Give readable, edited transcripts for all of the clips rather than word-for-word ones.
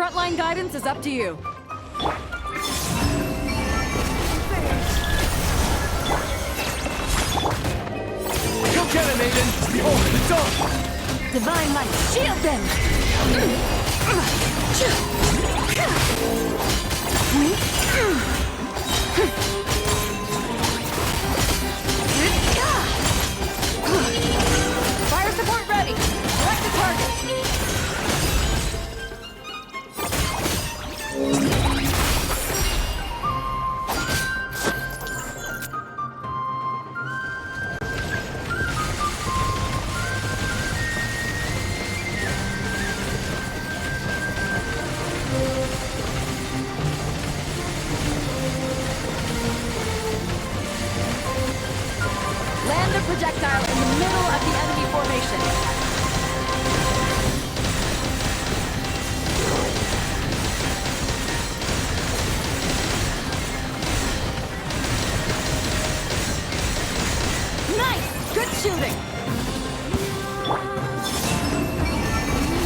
Frontline guidance is up to you. Go get it, Maiden! Behold, it's on! Divine light, shield them! Fire support ready! Select the target! Land the projectile in the middle of the enemy formation. Nice! Good shooting!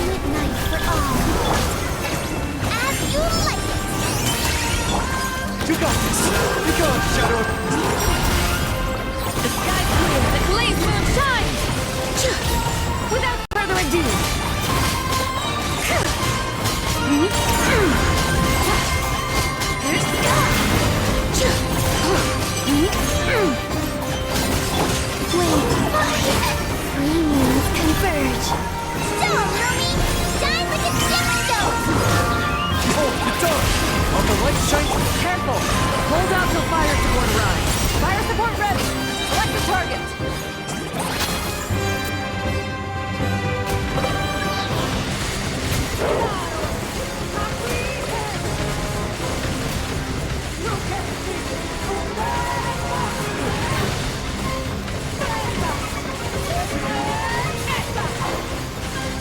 Midnight for all. As you like it. You got this! You go, Shadow! The sky clear, the blaze moon shines! Without further ado! Premiums converge. So, Rumi, shine like a gemstone! Oh, it's on! On the light shines! Careful! Hold out till fire support arrives. Fire support ready! Select your target!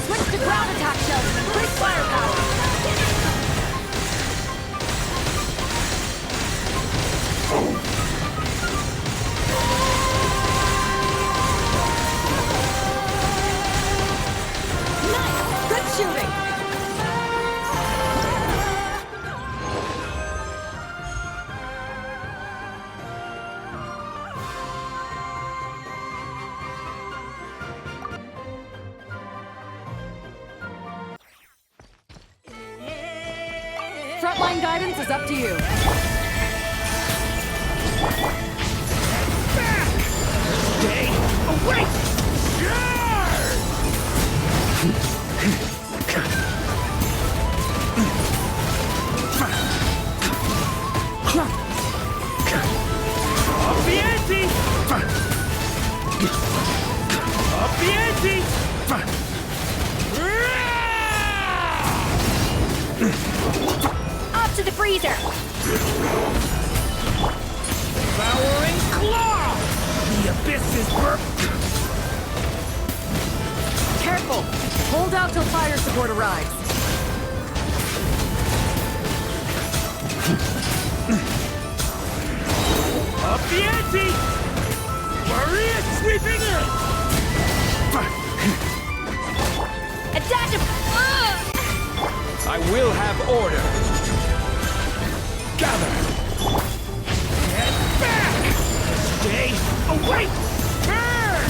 Switch to ground attack shells and increase firepower! Nice! Good shooting! Frontline guidance is up to you. Stay away! Up the ante! Up the ante! Up to the freezer! Devouring claw! The abyss is Careful! Hold out till fire support arrives. Up the ante! Maria sweeping in! A dash of... I will have order! Gather! Head back! Stay away! Burn!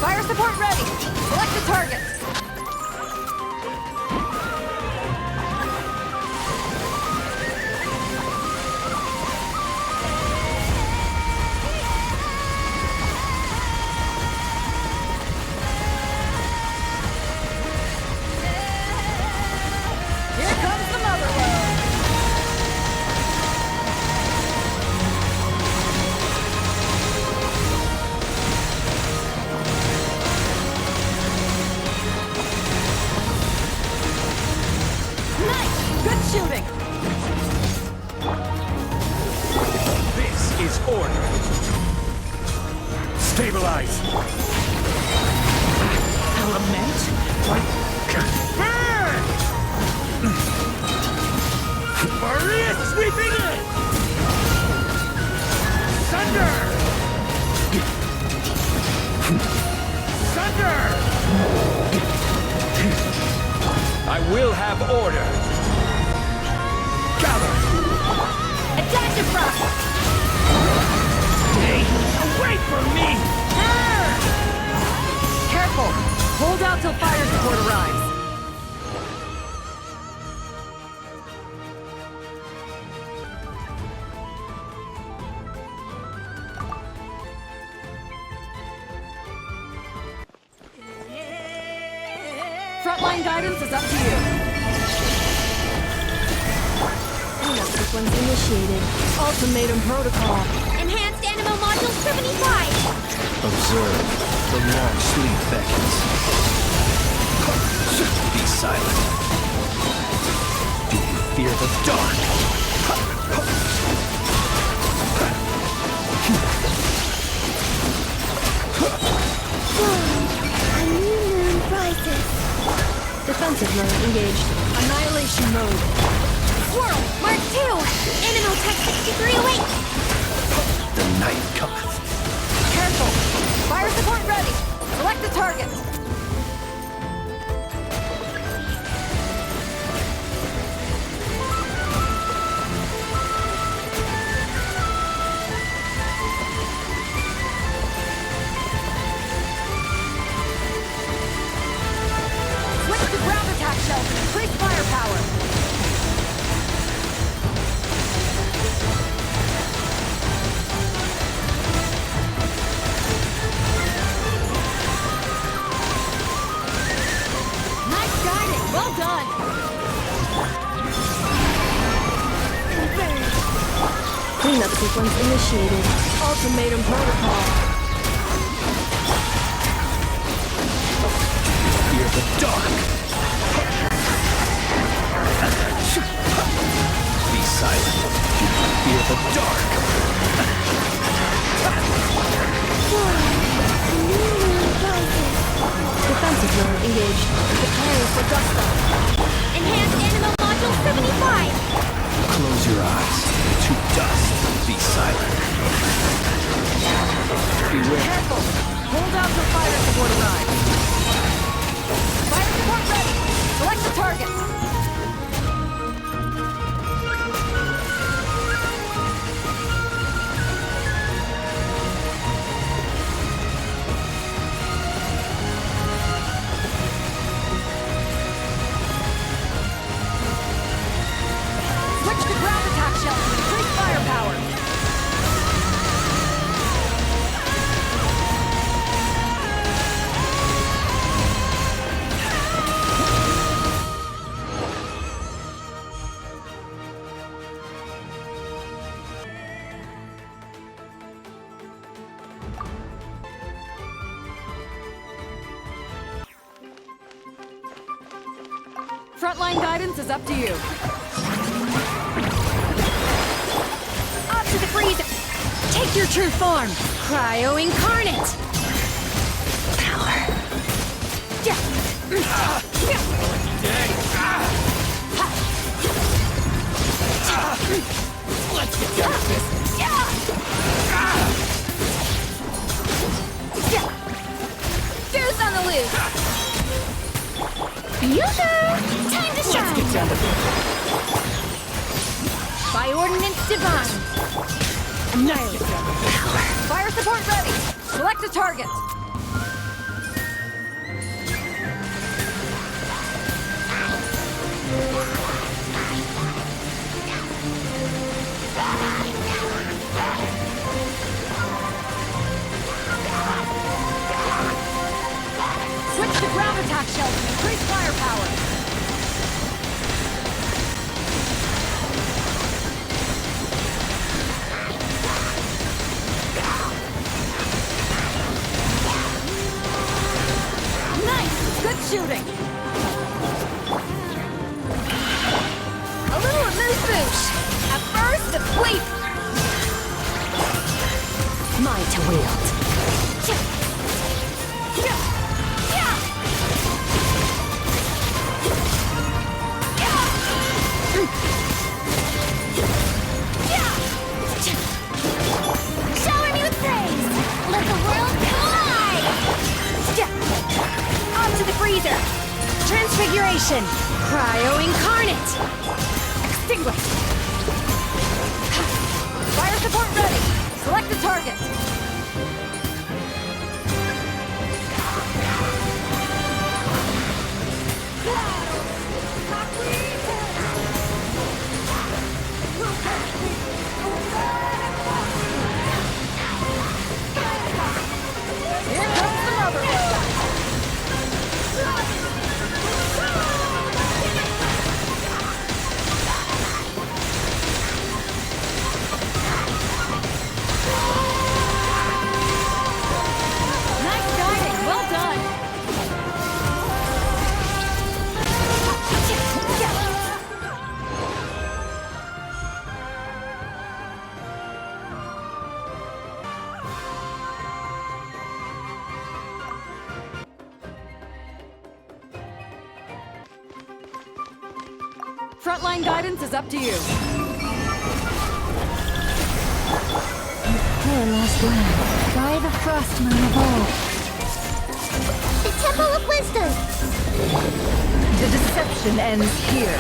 Fire support ready! Select the target! Here comes the mother lode! Nice! Good shooting! This is order! Stabilize! Element? Burn! Maria sweeping in! Thunder! Thunder! I will have order. Gather. Attack the front! Stay away from me! Careful! Hold out till fire support arrives. Frontline guidance is up to you. Cleanup sequence initiated. Ultimatum protocol. Enhanced Animal Module 75. Observe. The long sleep beckons. Be silent. Do you fear the dark? A new moon rises. Defensive mode engaged. Annihilation mode. Swirl, Mark 2. Animal Tech 6308. The night cometh. Careful! Fire support ready! Select the target! Switch to ground attack shells and increase firepower! Well done! Cleanup sequence initiated. Ultimatum protocol. Fear the dark. Be silent. Do you fear the dark? Defensive mode engaged. Preparing for dust up. Enhanced Animal Module 75. Close your eyes. To dust. Be silent. Beware. Careful! Hold out till fire support arrives. Fire support ready! Select the target! Switch to ground attack shells and increase firepower! Frontline guidance is up to you. Up to the freezer. Take your true form. Cryo Incarnate. Power. Let's get down to this. Goose on the loose. Yoo-hoo! Time to shine. Let's get down to this. By Ordnance Divine. Annihilate. Fire support ready! Select a target! Switch to ground attack shells and increase firepower! Nice! Good shooting! A little amuse-bouche. At first, a sleep. Mine to wield. Shower me with praise. Let the world collide. On destruction! Cryo incarnate! Extinguished! Fire support ready! Select the target! Here comes the mother load! Nice guiding! Well done! Frontline guidance is up to you. Poor lost land. By the frost moon of old. The Temple of Wisdom! The deception ends here.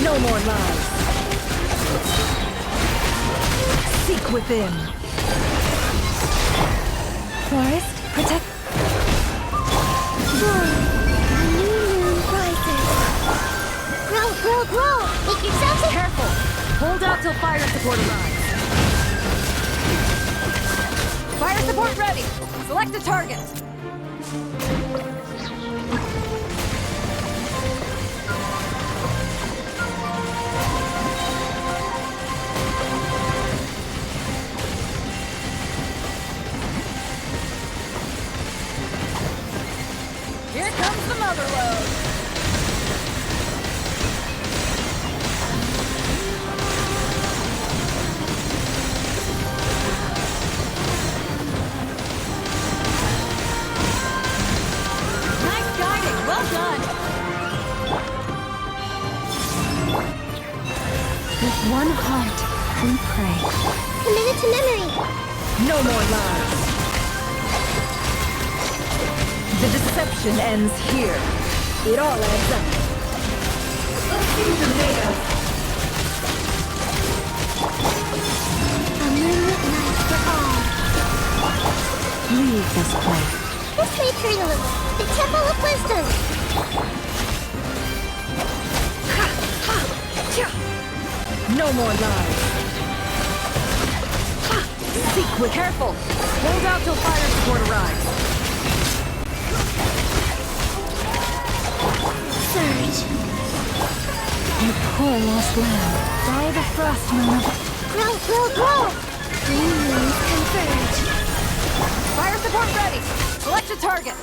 No more lies. Seek within. Forest, protect... Joy, a new moon rises. Grow, grow, grow! Make yourselves a... Careful! Hold out till fire support arrives. Fire support ready! Select a target! Here comes the mother load! Nice guiding! Well done! With one heart, we pray. Committed to memory. No more lies! The deception ends here. It all adds up. Let's see the data. A moonlit night for all. Leave this place. This may turn a little. The Temple of Wisdom. No more lies. Seek with careful. Hold out till fire support arrives. Surge. You poor lost land. By the frost moon. Grow, grow, grow! Green moons converge. Fire support ready. Select a target.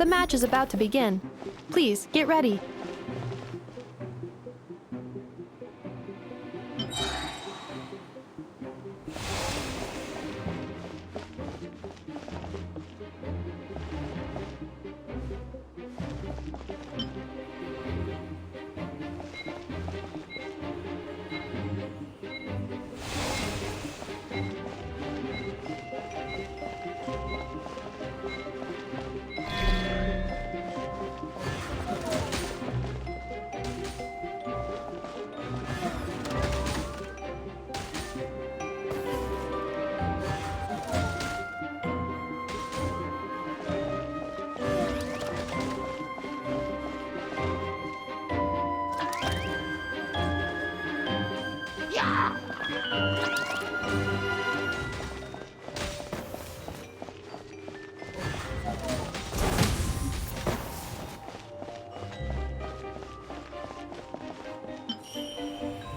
The match is about to begin. Please, get ready.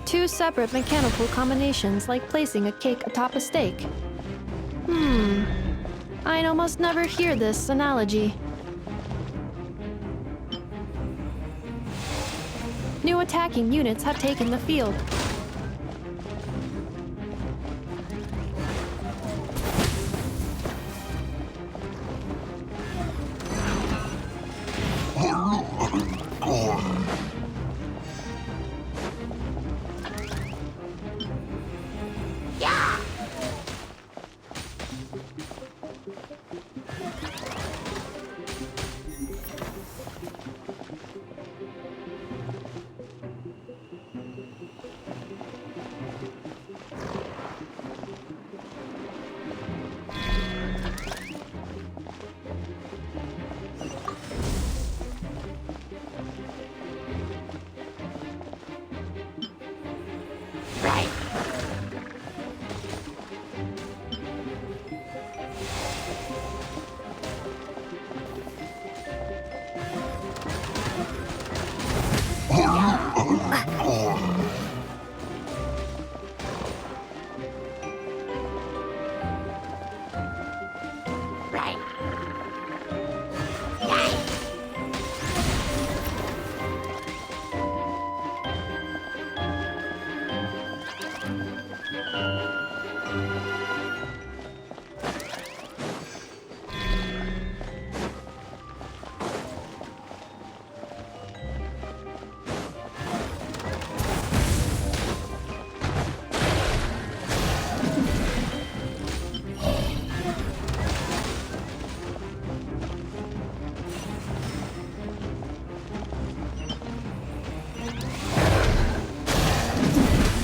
Two separate mechanical combinations, like placing a cake atop a steak. I almost never hear this analogy. New attacking units have taken the field.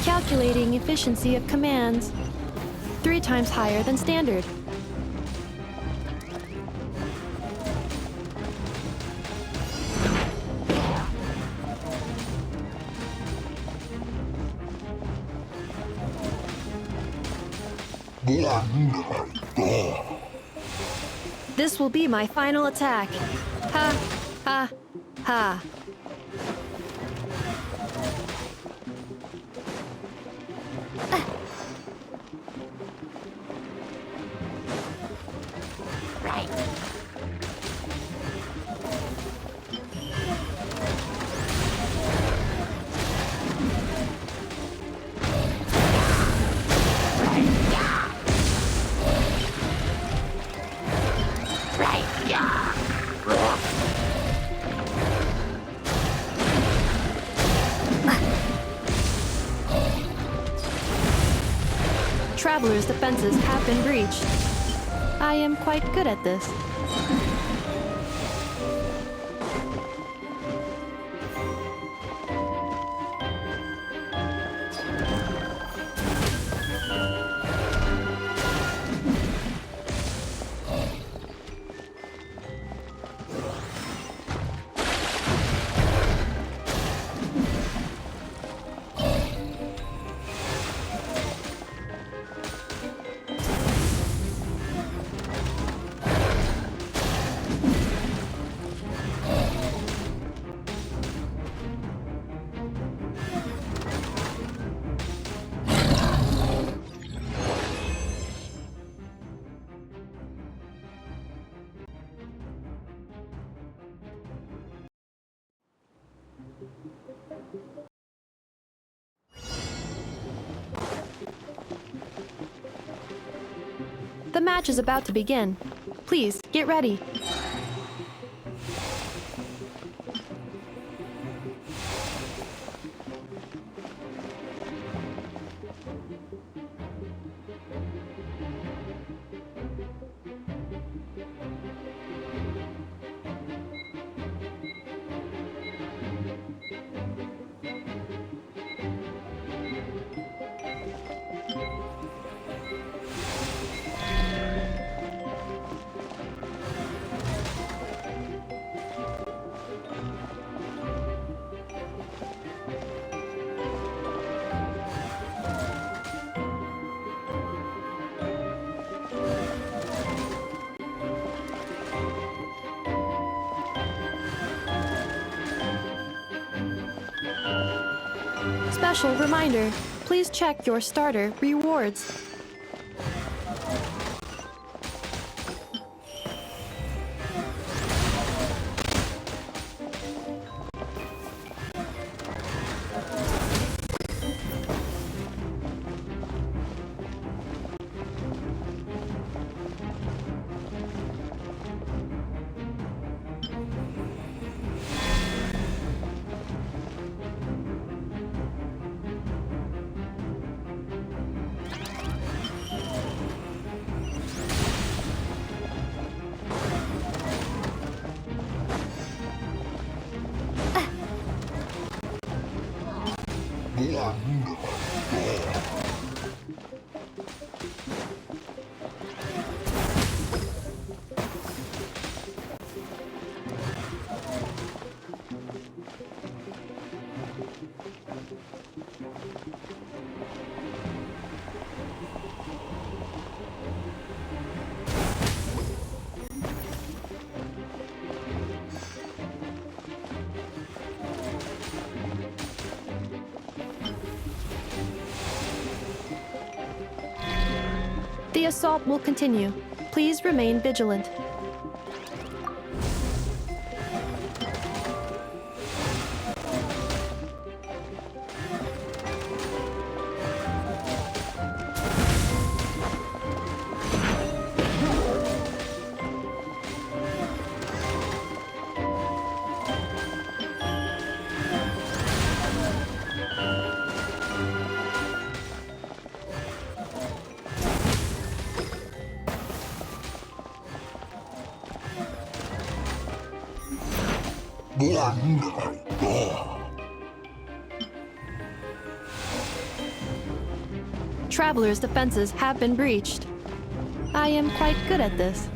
Calculating efficiency of commands. 3 times higher than standard. This will be my final attack. Ha, ha, ha. Travelers' defenses have been breached. I am quite good at this. The match is about to begin. Please, get ready. Special reminder, please check your starter rewards. The assault will continue. Please remain vigilant. Travelers' defenses have been breached. I am quite good at this.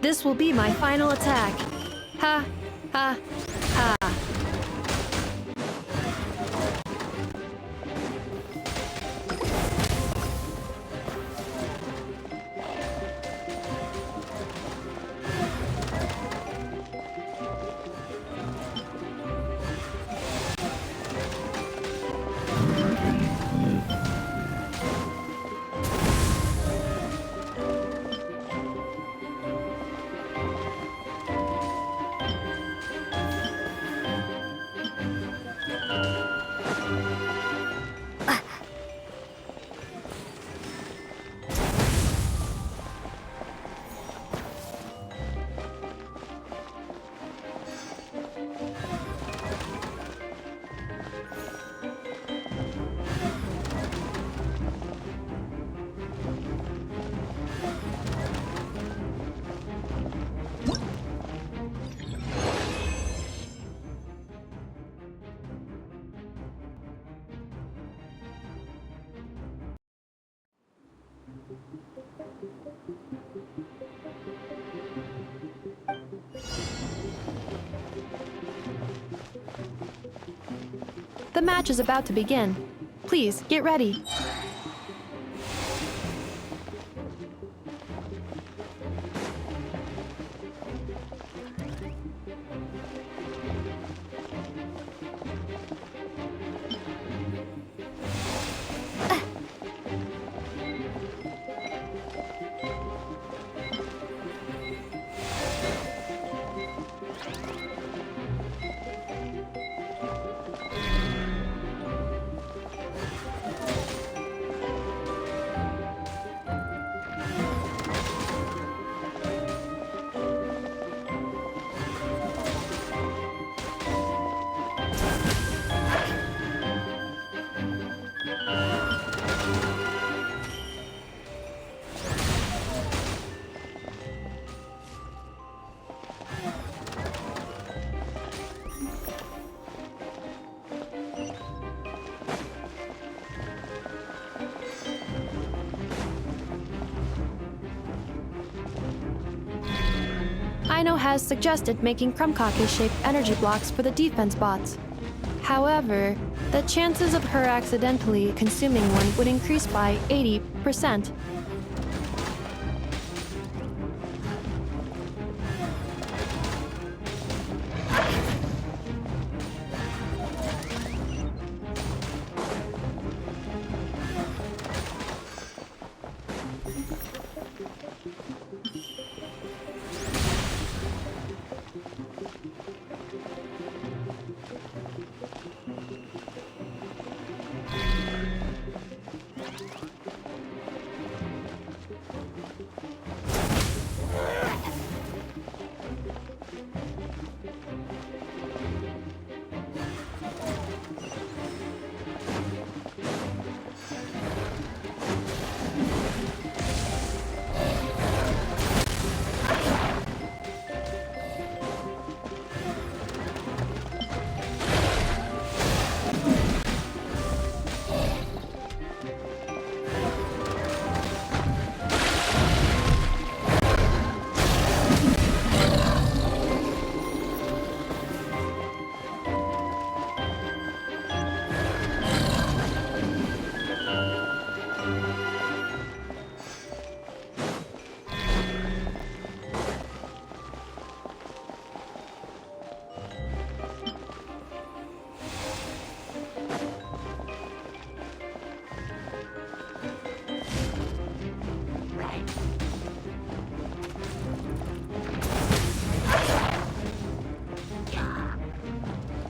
This will be my final attack. Ha, ha, ha. The match is about to begin. Please, get ready. Rhino has suggested making Krumkake-shaped energy blocks for the defense bots. However, the chances of her accidentally consuming one would increase by 80%.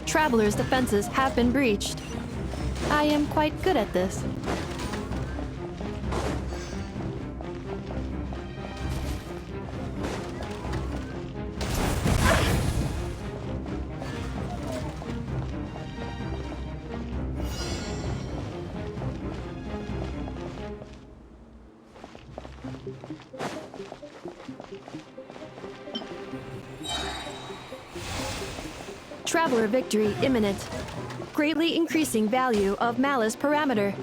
Traveler's defenses have been breached. I am quite good at this. Traveler victory imminent. Greatly increasing value of malice parameter.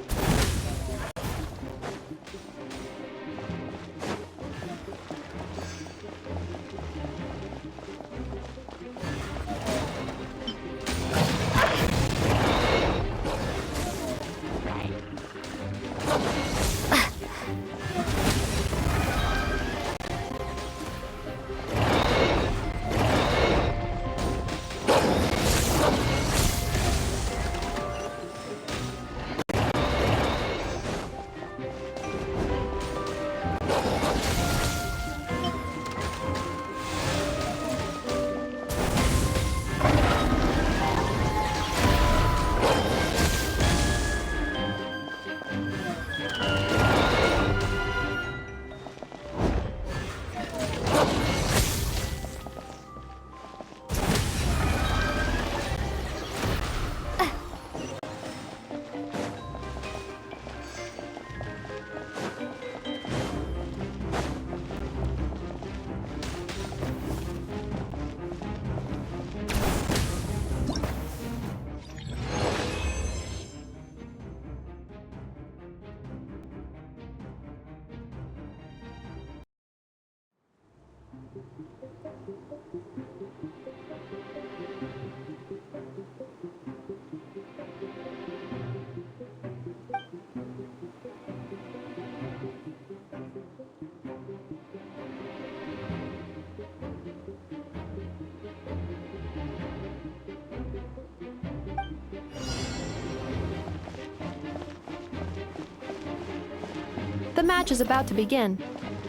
The match is about to begin.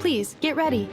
Please, get ready.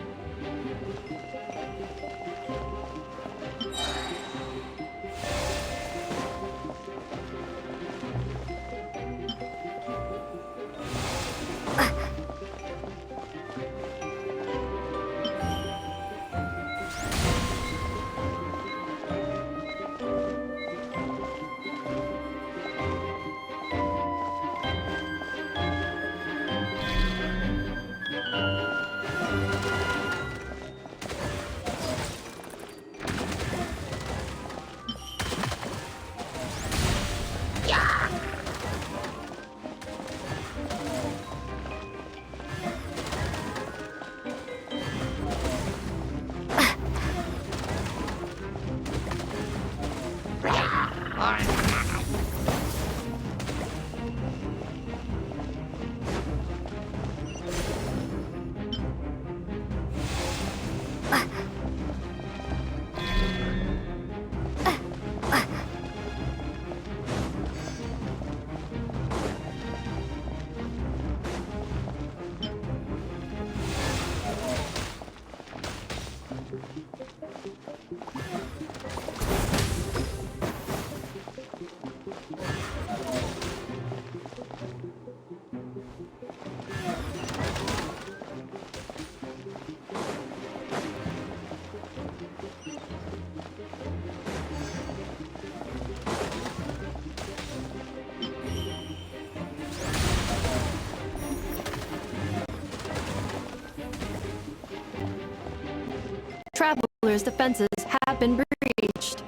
traveler's defenses have been breached.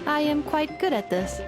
I am quite good at this.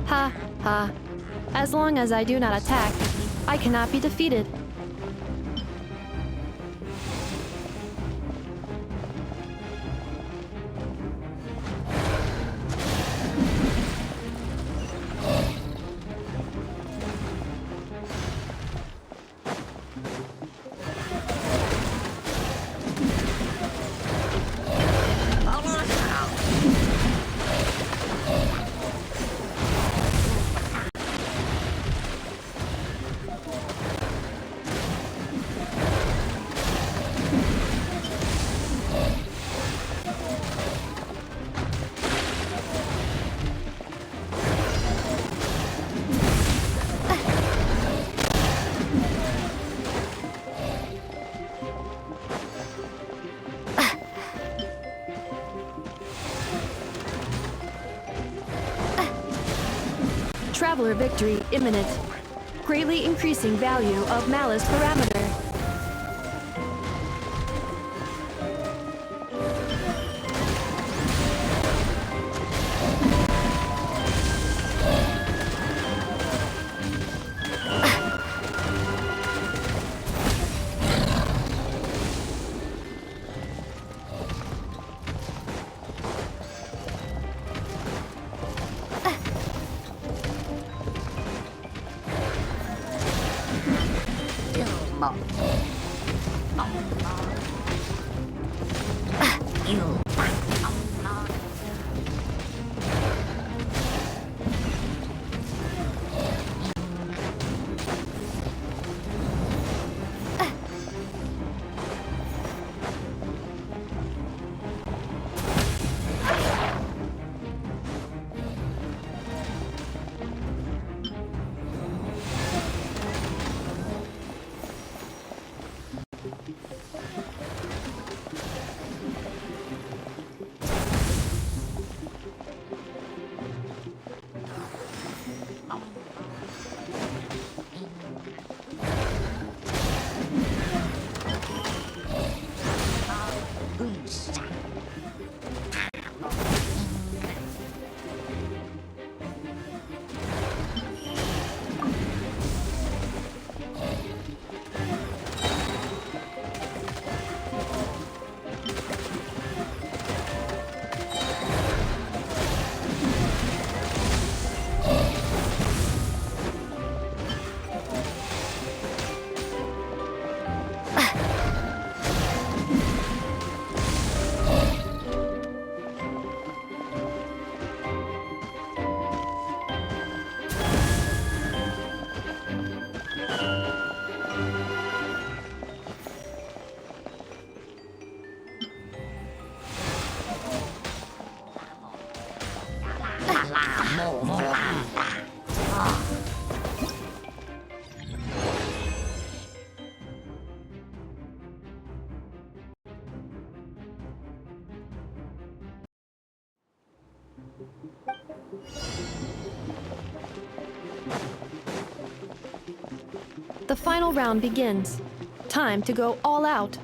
Ha ha. As long as I do not attack, I cannot be defeated. Traveler victory imminent. Greatly increasing value of malice parameter. The final round begins. Time to go all out.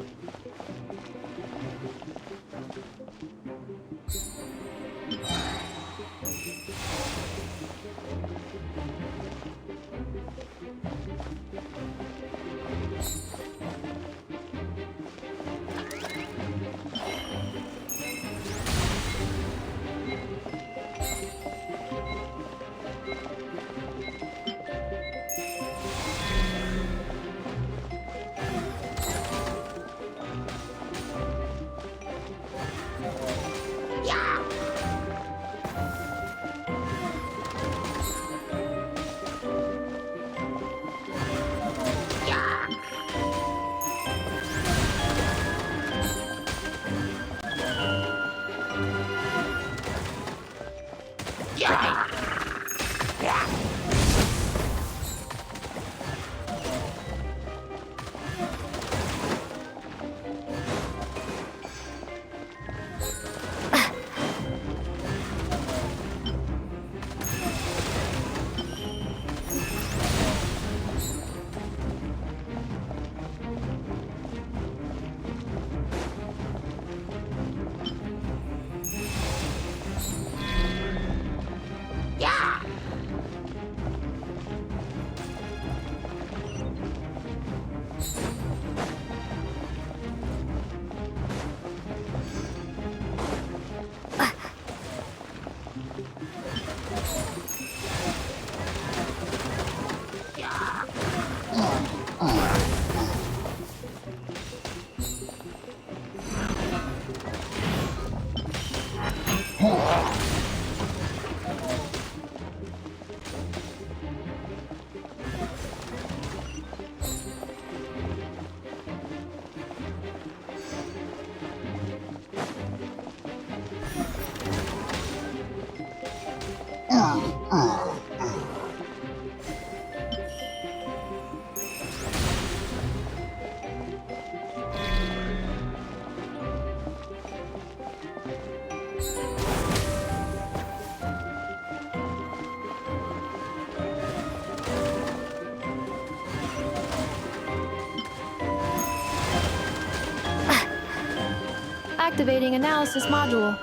activating analysis module.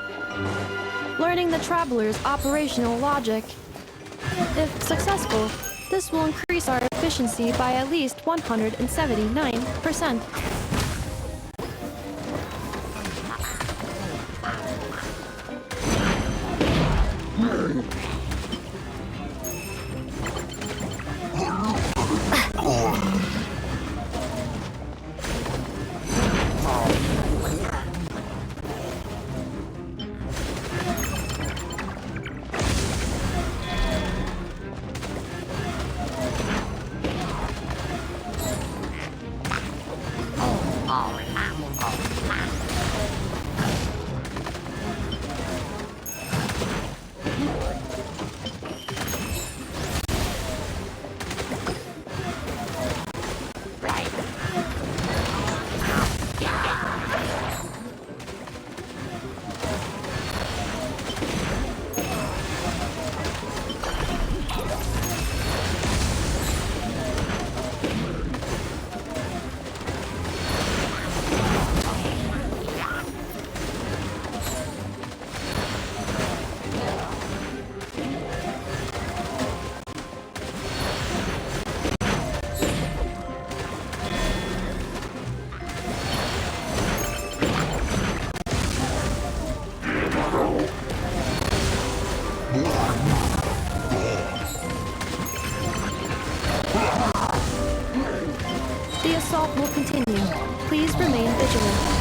Learning the traveler's operational logic. If successful, this will increase our efficiency by at least 179%. The assault will continue. Please remain vigilant.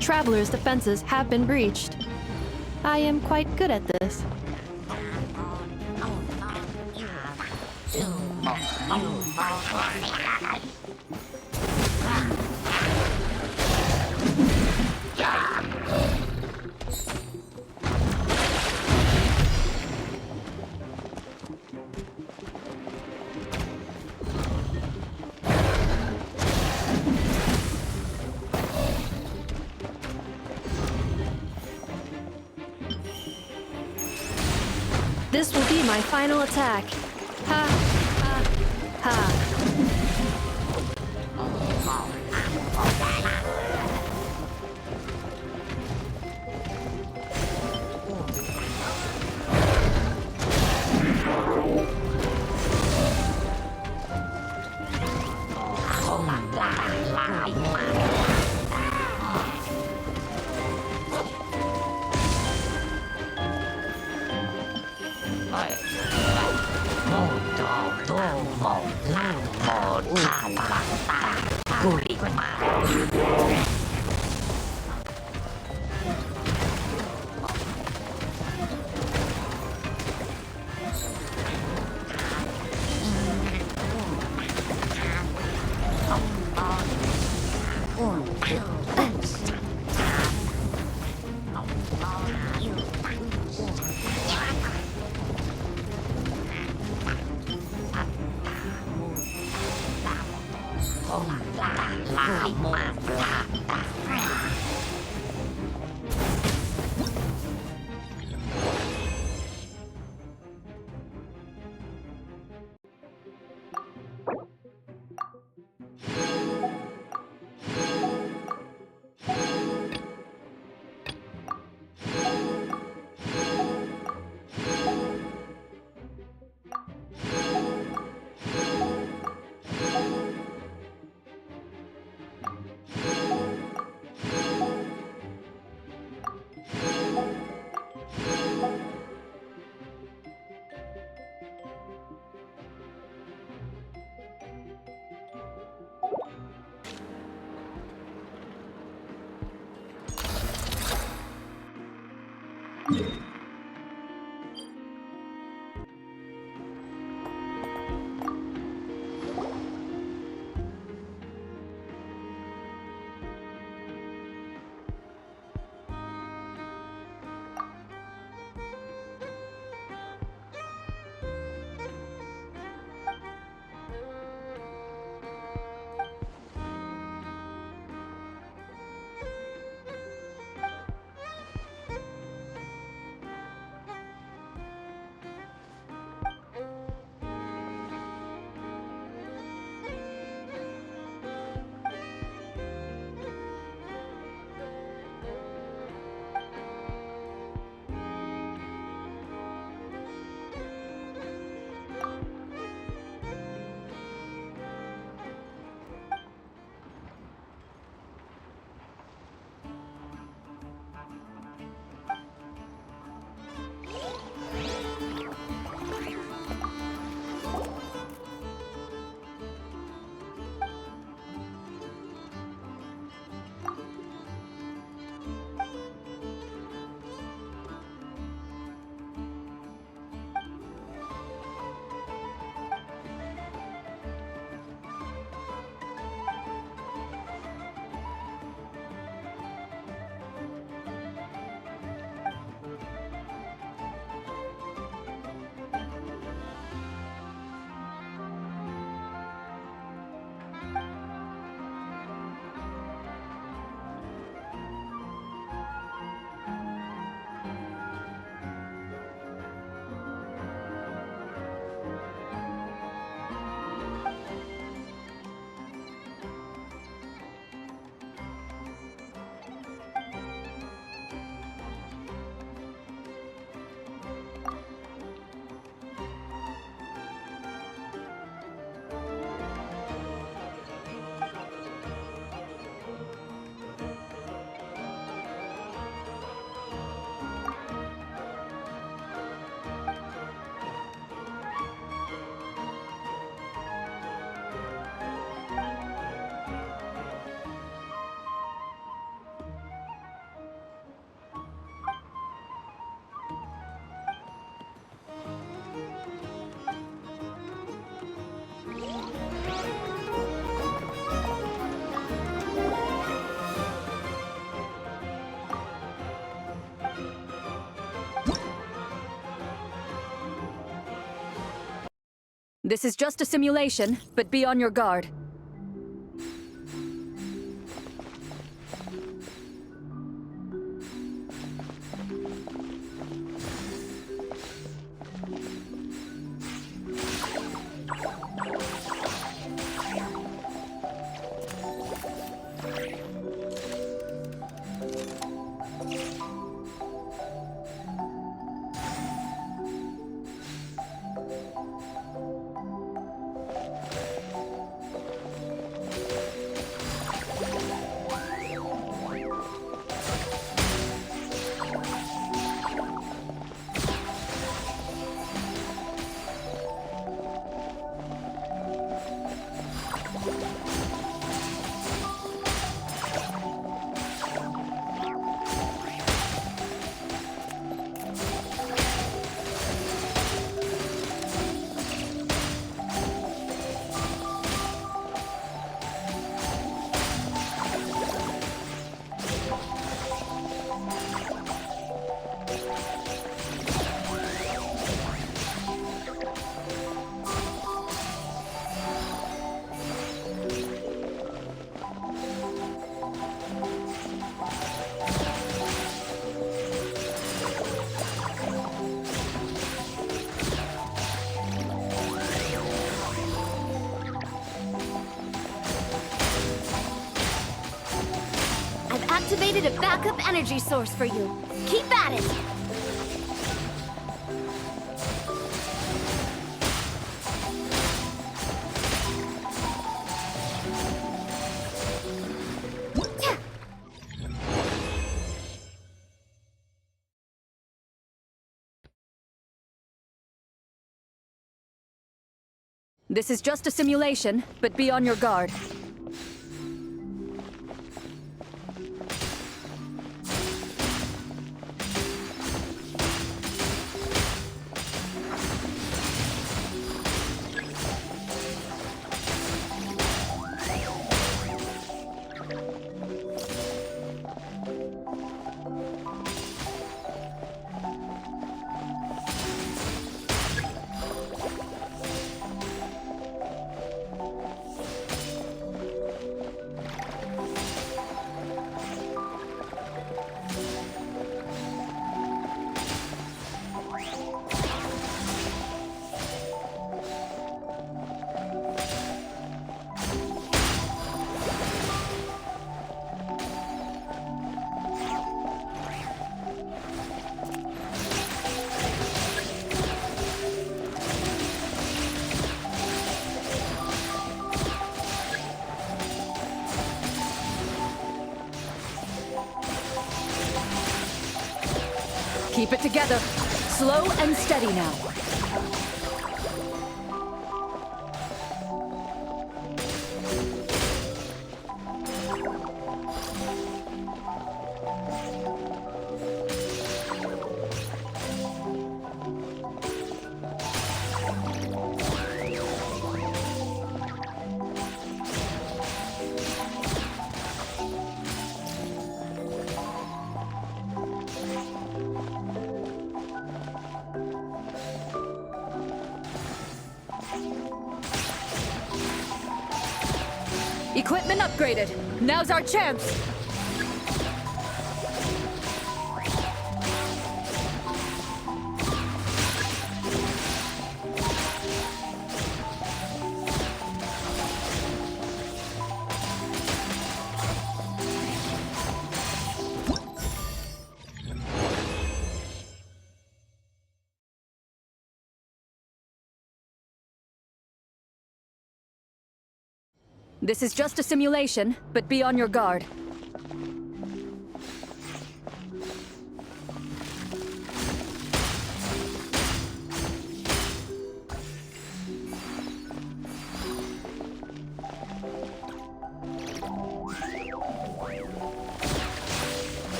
Traveler's defenses have been breached. I am quite good at this. This will be my final attack. Ha, ha, ha. This is just a simulation, but be on your guard. Activated a backup energy source for you. Keep at it! This is just a simulation, but be on your guard. Keep it together. Slow and steady now. Equipment upgraded. Now's our chance. This is just a simulation, but be on your guard.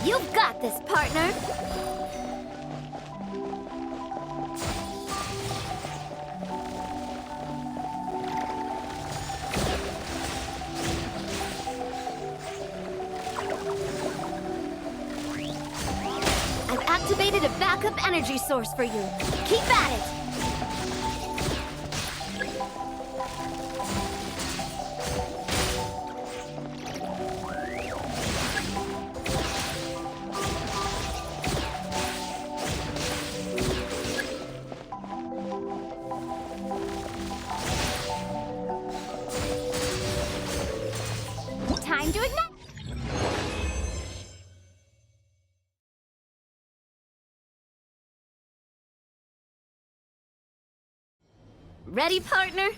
You've got this, partner! I've activated a backup energy source for you. Keep at it! Time to ignite! Ready, partner?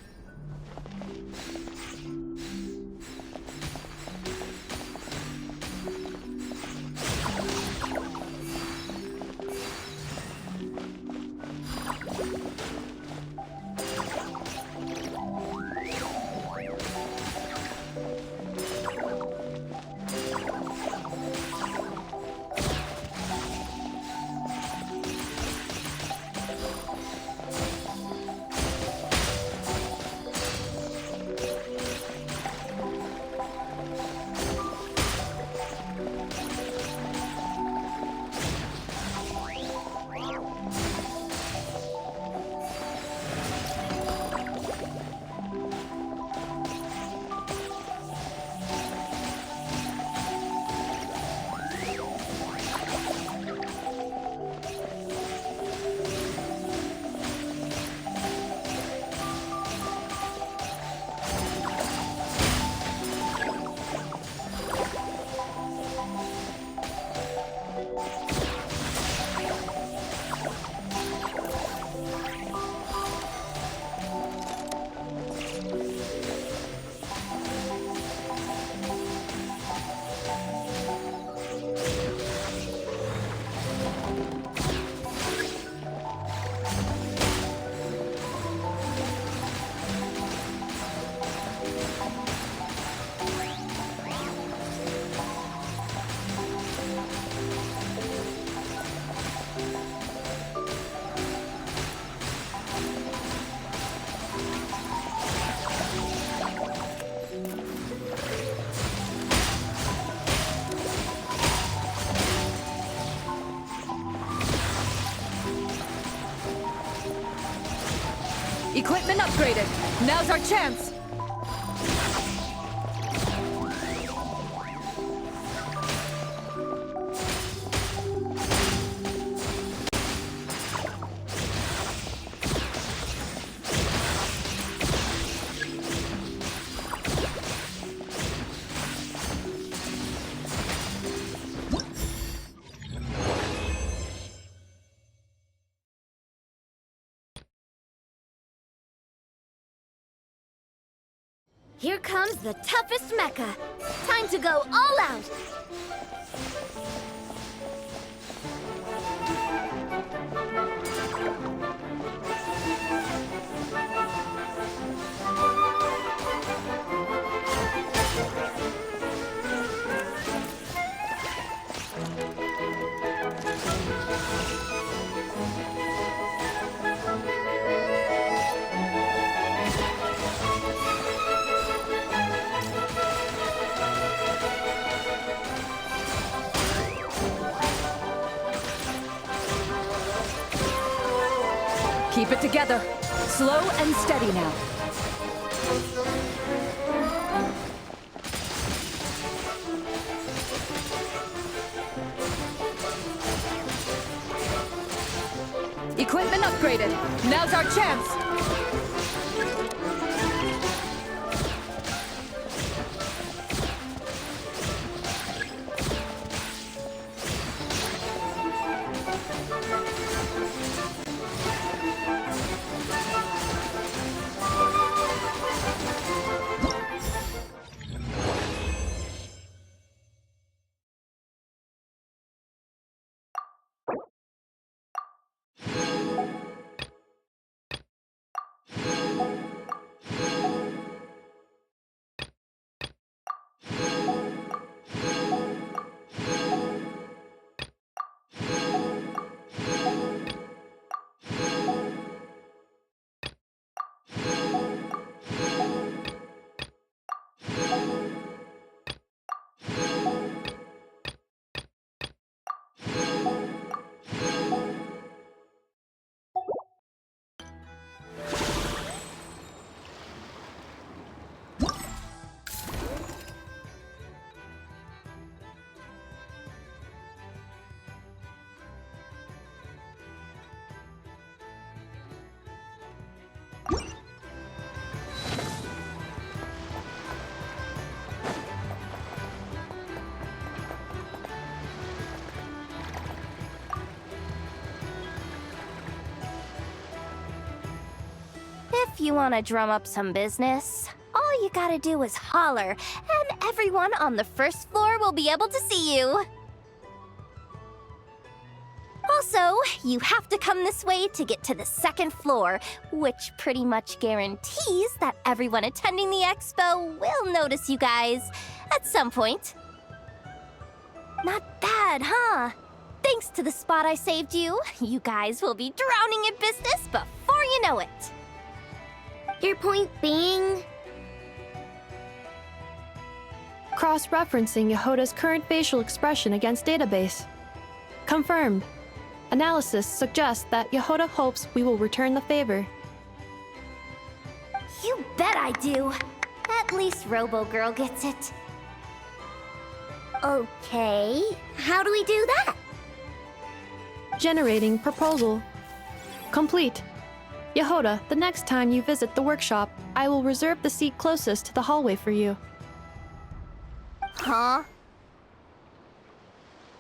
Equipment upgraded. Now's our chance. Here comes the toughest mecha. Time to go all out. Keep it together. Slow and steady now. Equipment upgraded. Now's our chance. If you want to drum up some business, all you gotta do is holler, and everyone on the first floor will be able to see you. Also, you have to come this way to get to the second floor, which pretty much guarantees that everyone attending the expo will notice you guys at some point. Not bad, huh? Thanks to the spot I saved you, you guys will be drowning in business before you know it. Your point being? Cross-referencing Yehoda's current facial expression against database. Confirmed. Analysis suggests that Yehoda hopes we will return the favor. You bet I do. At least Robo-Girl gets it. Okay, how do we do that? Generating proposal. Complete. Yehoda, the next time you visit the workshop, I will reserve the seat closest to the hallway for you. Huh?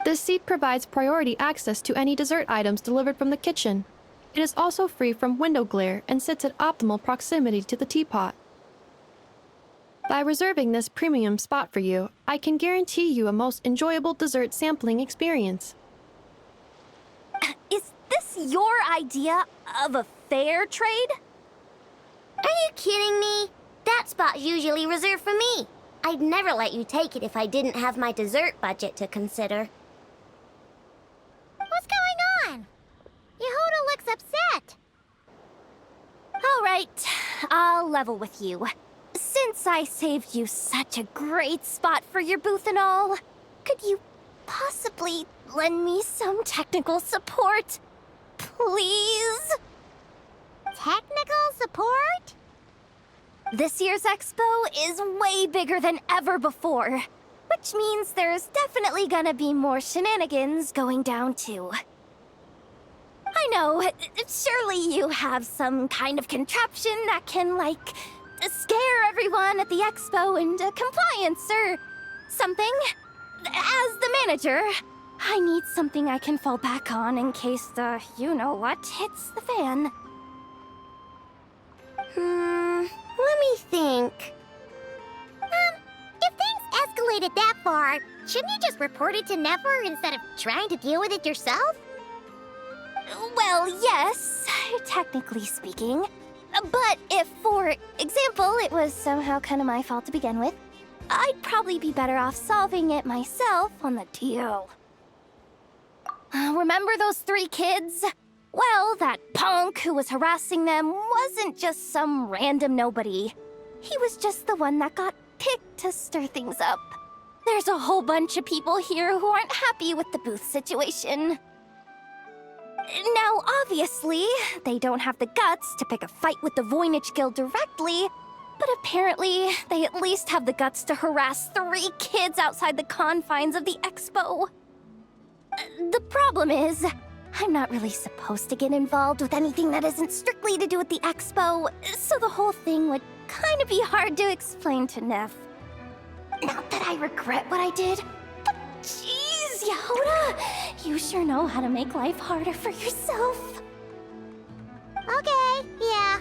This seat provides priority access to any dessert items delivered from the kitchen. It is also free from window glare and sits at optimal proximity to the teapot. By reserving this premium spot for you, I can guarantee you a most enjoyable dessert sampling experience. Is this your idea of a fair trade? Are you kidding me? That spot's usually reserved for me. I'd never let you take it if I didn't have my dessert budget to consider. What's going on? Yehoda looks upset. All right, I'll level with you. Since I saved you such a great spot for your booth and all, could you possibly lend me some technical support? Please? Technical support? This year's expo is way bigger than ever before, which means there's definitely gonna be more shenanigans going down too. I know, surely you have some kind of contraption that can, like, scare everyone at the expo into compliance or something. As the manager, I need something I can fall back on in case the you-know-what hits the fan. Let me think. far, shouldn't you just report it to Nefer instead of trying to deal with it yourself? Well, yes, technically speaking. But if, for example, it was somehow kind of my fault to begin with, I'd probably be better off solving it myself on the DL. Remember those 3 kids? Well, that punk who was harassing them wasn't just some random nobody. He was just the one that got picked to stir things up. There's a whole bunch of people here who aren't happy with the booth situation. Now, obviously, they don't have the guts to pick a fight with the Voynich Guild directly, but apparently, they at least have the guts to harass 3 kids outside the confines of the expo. The problem is, I'm not really supposed to get involved with anything that isn't strictly to do with the expo, so the whole thing would kind of be hard to explain to Neff. Not that I regret what I did, but jeez, Yehoda, you sure know how to make life harder for yourself. Okay, yeah.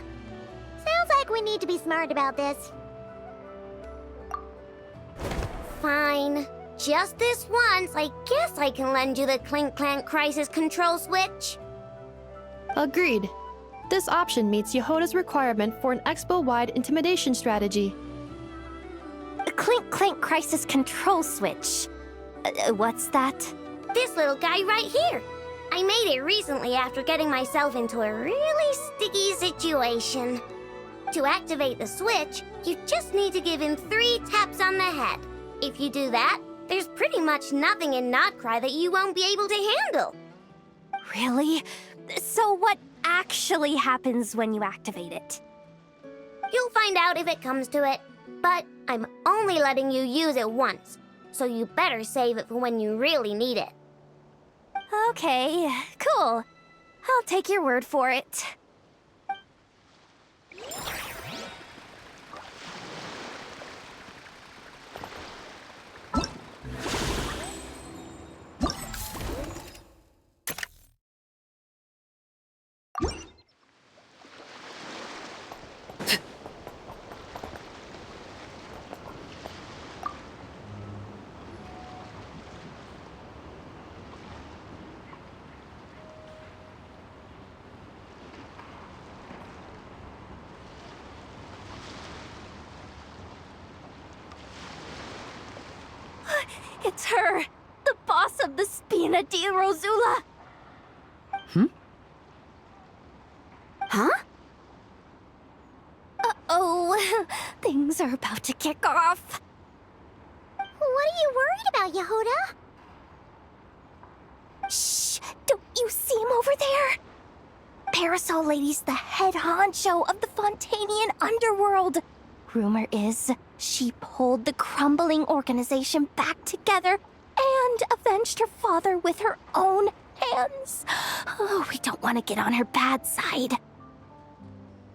Sounds like we need to be smart about this. Fine. Just this once, I guess I can lend you the Clink Clank Crisis Control Switch. Agreed. This option meets Yehoda's requirement for an expo-wide intimidation strategy. A Clink Clank Crisis Control Switch. What's that? This little guy right here. I made it recently after getting myself into a really sticky situation. To activate the switch, you just need to give him 3 taps on the head. If you do that, there's pretty much nothing in nod-krai that you won't be able to handle. Really? So what actually happens when you activate it? You'll find out if it comes to it, but I'm only letting you use it once, so you better save it for when you really need it. Okay, cool. I'll take your word for it. It's her! The boss of the Spina di Rosula! Huh? Uh-oh, things are about to kick off. What are you worried about, Yehoda? Shh! Don't you see him over there? Parasol Lady's the head honcho of the Fontanian underworld. Rumor is, she pulled the crumbling organization back together and avenged her father with her own hands. Oh, we don't want to get on her bad side.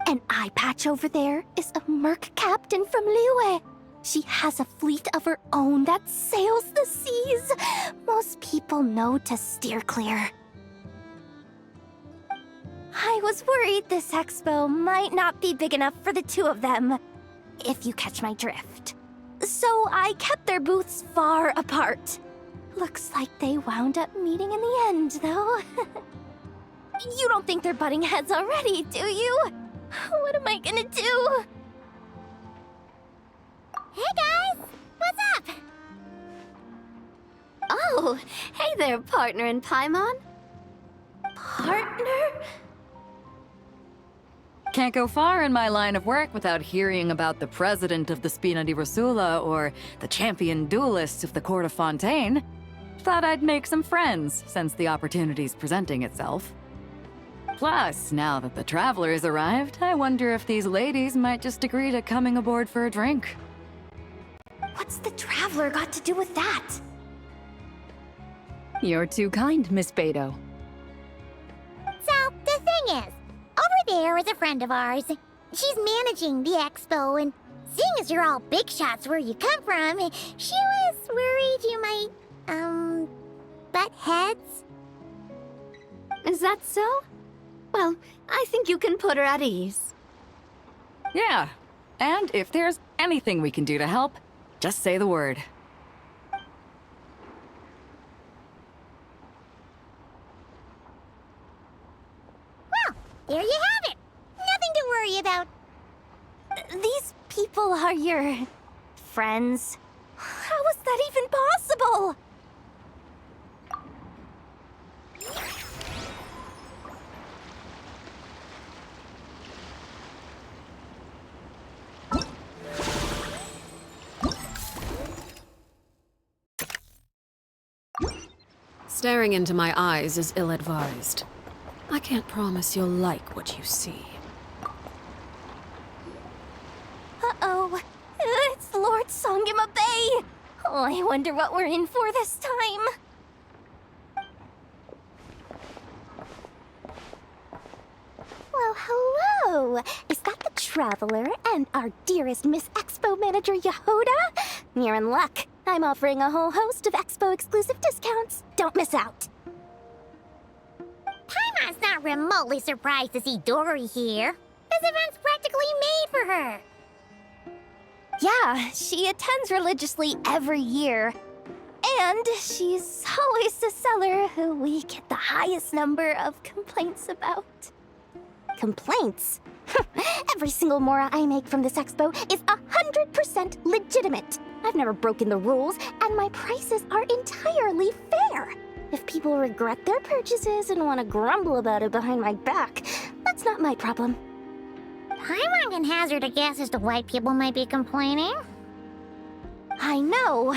An eye patch over there is a merc captain from Liyue. She has a fleet of her own that sails the seas. Most people know to steer clear. I was worried this expo might not be big enough for the 2 of them, if you catch my drift. So I kept their booths far apart. Looks like they wound up meeting in the end, though. You don't think they're butting heads already, do you? What am I gonna do? Hey guys! What's up? Oh, hey there, partner in Paimon. Partner? Can't go far in my line of work without hearing about the president of the Spina di Rosula or the champion duelist of the court of Fontaine. Thought I'd make some friends since the opportunity's presenting itself. Plus, now that the traveler's arrived, I wonder if these ladies might just agree to coming aboard for a drink. What's the traveler got to do with that? You're too kind, Miss Beto. So, the thing is, over there is a friend of ours. She's managing the expo, and seeing as you're all big shots where you come from, she was worried you might, butt heads. Is that so? Well, I think you can put her at ease. Yeah, and if there's anything we can do to help, just say the word. There you have it! Nothing to worry about. These people are your... friends? How is that even possible? Staring into my eyes is ill-advised. I can't promise you'll like what you see. Uh-oh. It's Lord Songima Bay! Oh, I wonder what we're in for this time. Well, hello! Is that the Traveler and our dearest Miss Expo Manager Yehoda? You're in luck. I'm offering a whole host of Expo-exclusive discounts. Don't miss out. Paimon's not remotely surprised to see Dory here. This event's practically made for her. Yeah, she attends religiously every year. And she's always the seller who we get the highest number of complaints about. Complaints? Every single mora I make from this expo is 100% legitimate. I've never broken the rules, and my prices are entirely fair. If people regret their purchases and want to grumble about it behind my back, that's not my problem. Paimon can hazard a guess as to why people might be complaining. I know.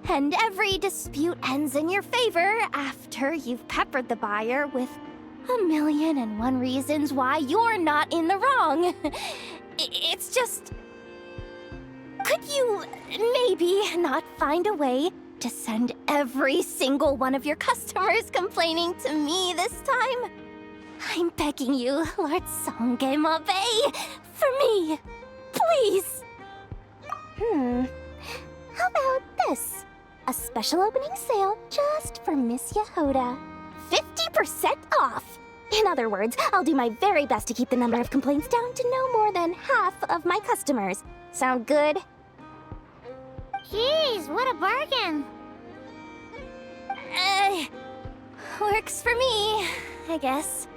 And every dispute ends in your favor after you've peppered the buyer with 1,000,001 reasons why you're not in the wrong. It's just... Could you maybe not find a way to send every single one of your customers complaining to me this time? I'm begging you, Lord Songema Bay, for me, please. How about this? A special opening sale just for Miss Yehoda. 50% off! In other words, I'll do my very best to keep the number of complaints down to no more than half of my customers. Sound good? Jeez, what a bargain. Works for me, I guess.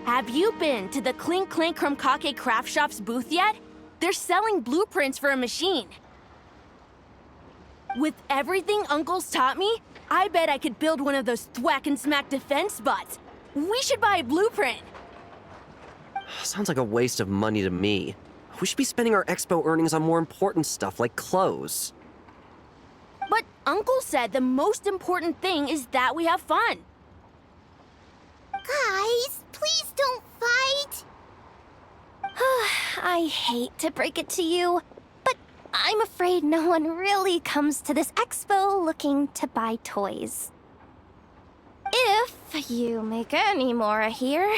Have you been to the Clink Clink Krumkake Craft Shop's booth yet? They're selling blueprints for a machine. With everything Uncle's taught me, I bet I could build one of those thwack and smack defense bots. We should buy a blueprint. Sounds like a waste of money to me. We should be spending our expo earnings on more important stuff like clothes. But Uncle said the most important thing is that we have fun. Guys, please don't fight. I hate to break it to you, but I'm afraid no one really comes to this expo looking to buy toys. If you make any more here,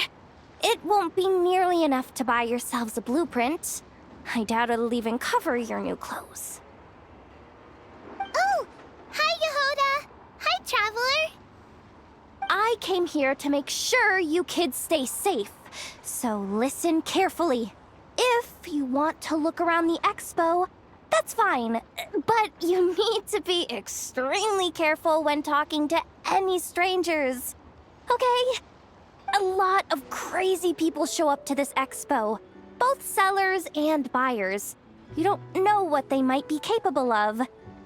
it won't be nearly enough to buy yourselves a blueprint. I doubt it'll even cover your new clothes. Oh, hi, Yehoda. Hi, Traveler. I came here to make sure you kids stay safe, so listen carefully. If you want to look around the expo, that's fine, but you need to be extremely careful when talking to any strangers, okay? A lot of crazy people show up to this expo, both sellers and buyers. You don't know what they might be capable of,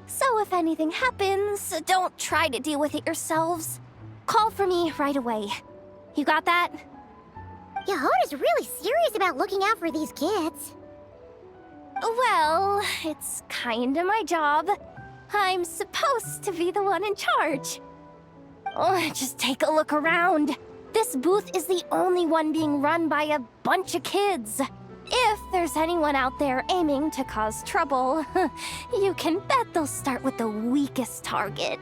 so if anything happens, don't try to deal with it yourselves. Call for me right away. You got that? Yehoda's really serious about looking out for these kids. Well, it's kinda my job. I'm supposed to be the one in charge. Oh, just take a look around. This booth is the only one being run by a bunch of kids. If there's anyone out there aiming to cause trouble, you can bet they'll start with the weakest target.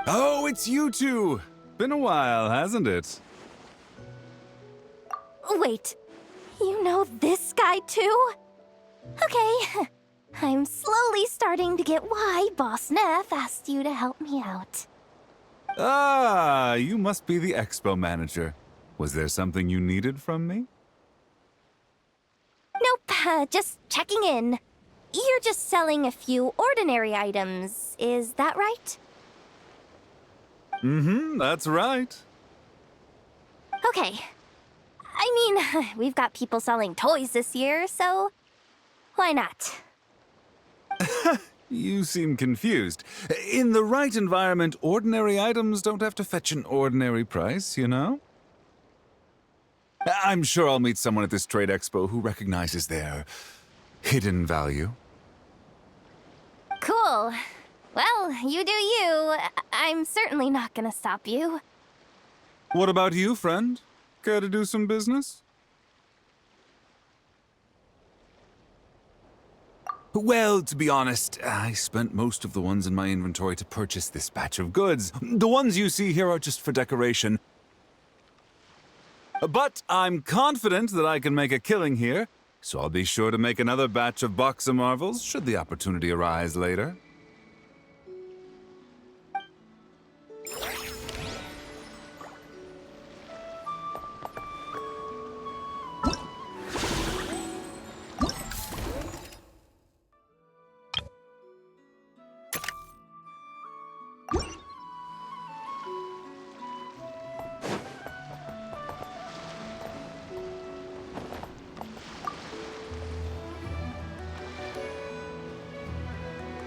Oh, it's you two! Been a while, hasn't it? Wait, you know this guy too? Okay, I'm slowly starting to get why Boss Neff asked you to help me out. Ah, you must be the expo manager. Was there something you needed from me? Nope, just checking in. You're just selling a few ordinary items, is that right? Mm-hmm, that's right. Okay. I mean, we've got people selling toys this year, so why not? You seem confused. In the right environment, ordinary items don't have to fetch an ordinary price, you know? I'm sure I'll meet someone at this trade expo who recognizes their hidden value. Cool. Well, you do you. I'm certainly not gonna stop you. What about you, friend? Care to do some business? Well, to be honest, I spent most of the ones in my inventory to purchase this batch of goods. The ones you see here are just for decoration. But I'm confident that I can make a killing here, so I'll be sure to make another batch of Box of Marvels should the opportunity arise later.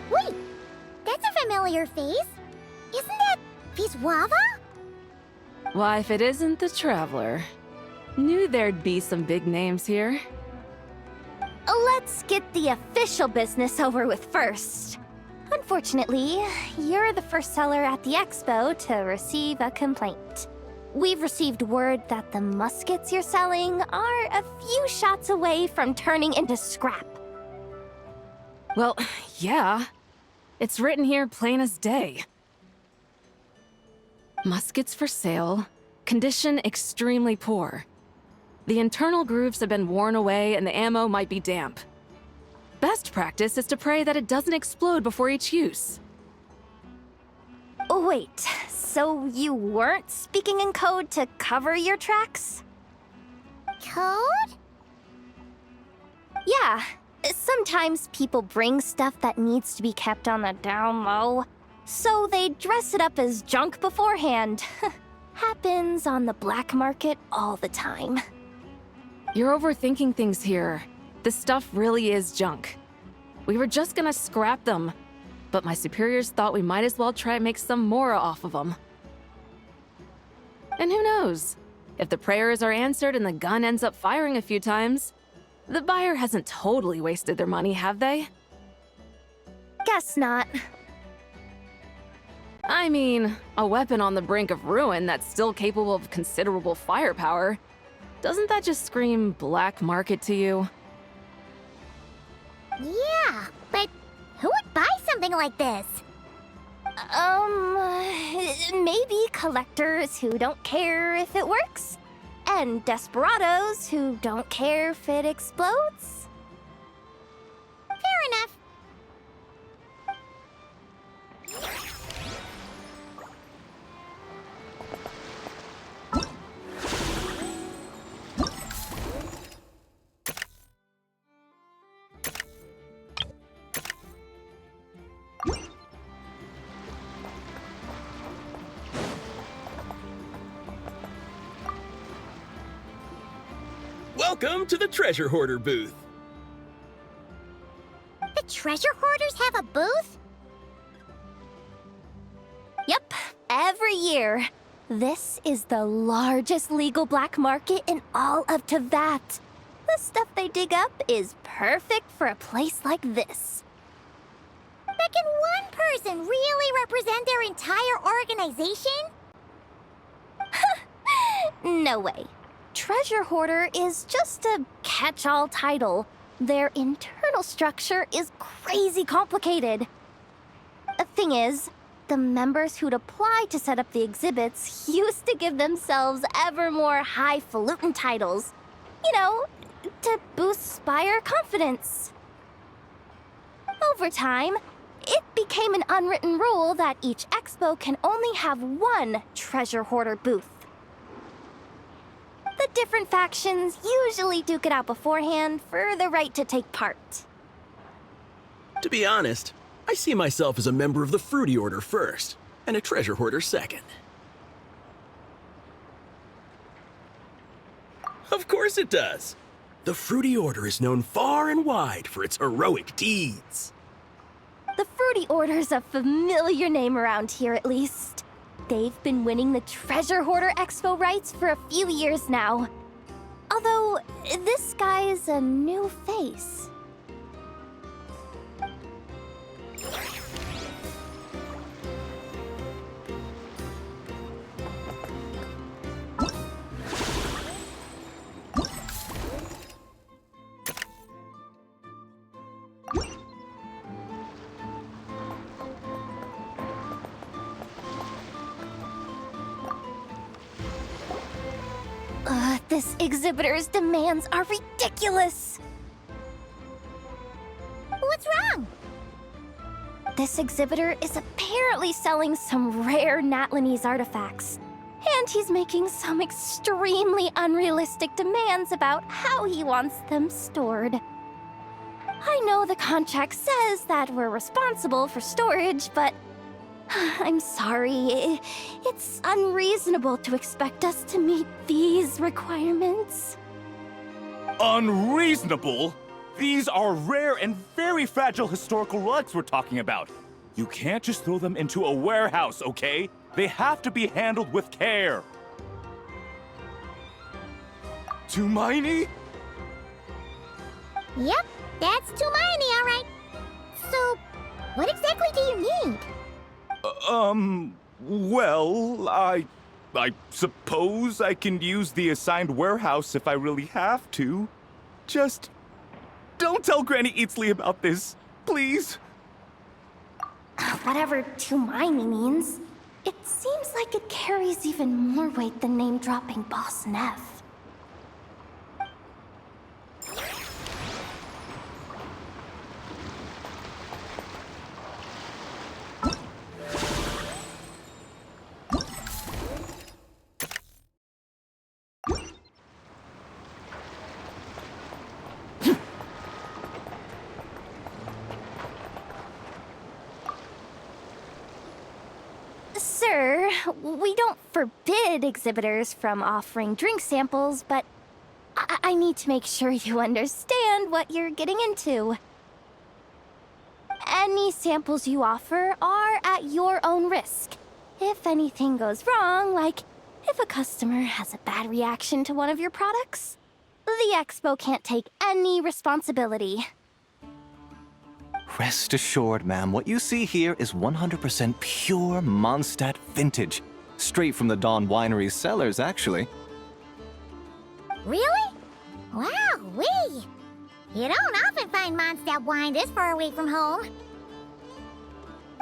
Wait, that's a familiar face. Isn't that Viswava? Why, if it isn't the Traveler. Knew there'd be some big names here. Let's get the official business over with first. Unfortunately, you're the first seller at the expo to receive a complaint. We've received word that the muskets you're selling are a few shots away from turning into scrap. Well, yeah. It's written here plain as day. Muskets for sale. Condition extremely poor. The internal grooves have been worn away and the ammo might be damp. Best practice is to pray that it doesn't explode before each use. Wait, so you weren't speaking in code to cover your tracks? Code? Yeah. Sometimes people bring stuff that needs to be kept on the down low, so they dress it up as junk beforehand. Happens on the black market all the time. You're overthinking things here. This stuff really is junk. We were just gonna scrap them, but my superiors thought we might as well try and make some more off of them. And who knows? If the prayers are answered and the gun ends up firing a few times, the buyer hasn't totally wasted their money, have they? Guess not. I mean, a weapon on the brink of ruin that's still capable of considerable firepower. Doesn't that just scream black market to you? Yeah, but who would buy something like this? Maybe collectors who don't care if it works, and desperados who don't care if it explodes. Fair enough. Welcome to the Treasure Hoarder booth. The treasure hoarders have a booth? Yep, every year. This is the largest legal black market in all of Tevat. The stuff they dig up is perfect for a place like this. But can one person really represent their entire organization? No way. Treasure Hoarder is just a catch-all title. Their internal structure is crazy complicated. The thing is, the members who'd apply to set up the exhibits used to give themselves ever more highfalutin titles. You know, to boost buyer confidence. Over time, it became an unwritten rule that each expo can only have one treasure hoarder booth. The different factions usually duke it out beforehand for the right to take part. To be honest, I see myself as a member of the Fruity Order first, and a treasure hoarder second. Of course it does. The Fruity Order is known far and wide for its heroic deeds. The Fruity Order's a familiar name around here, at least. They've been winning the Treasure Hoarder Expo rights for a few years now. Although, this guy's a new face. This exhibitor's demands are ridiculous! What's wrong? This exhibitor is apparently selling some rare Natlanese artifacts. And he's making some extremely unrealistic demands about how he wants them stored. I know the contract says that we're responsible for storage, but I'm sorry. It's unreasonable to expect us to meet these requirements. Unreasonable? These are rare and very fragile historical relics we're talking about. You can't just throw them into a warehouse, okay? They have to be handled with care. Tumaini? Yep, that's Tumaini, all right. So, what exactly do you need? Well, I suppose I can use the assigned warehouse if I really have to. Just don't tell Granny Eatsley about this, please. Whatever Tumaini means, it seems like it carries even more weight than name-dropping Boss Neff. Sir, we don't forbid exhibitors from offering drink samples, but I need to make sure you understand what you're getting into. Any samples you offer are at your own risk. If anything goes wrong, like if a customer has a bad reaction to one of your products, the expo can't take any responsibility. Rest assured, ma'am, what you see here is 100% pure Mondstadt vintage. Straight from the Dawn Winery's cellars, actually. Really? Wow-wee! You don't often find Mondstadt wine this far away from home.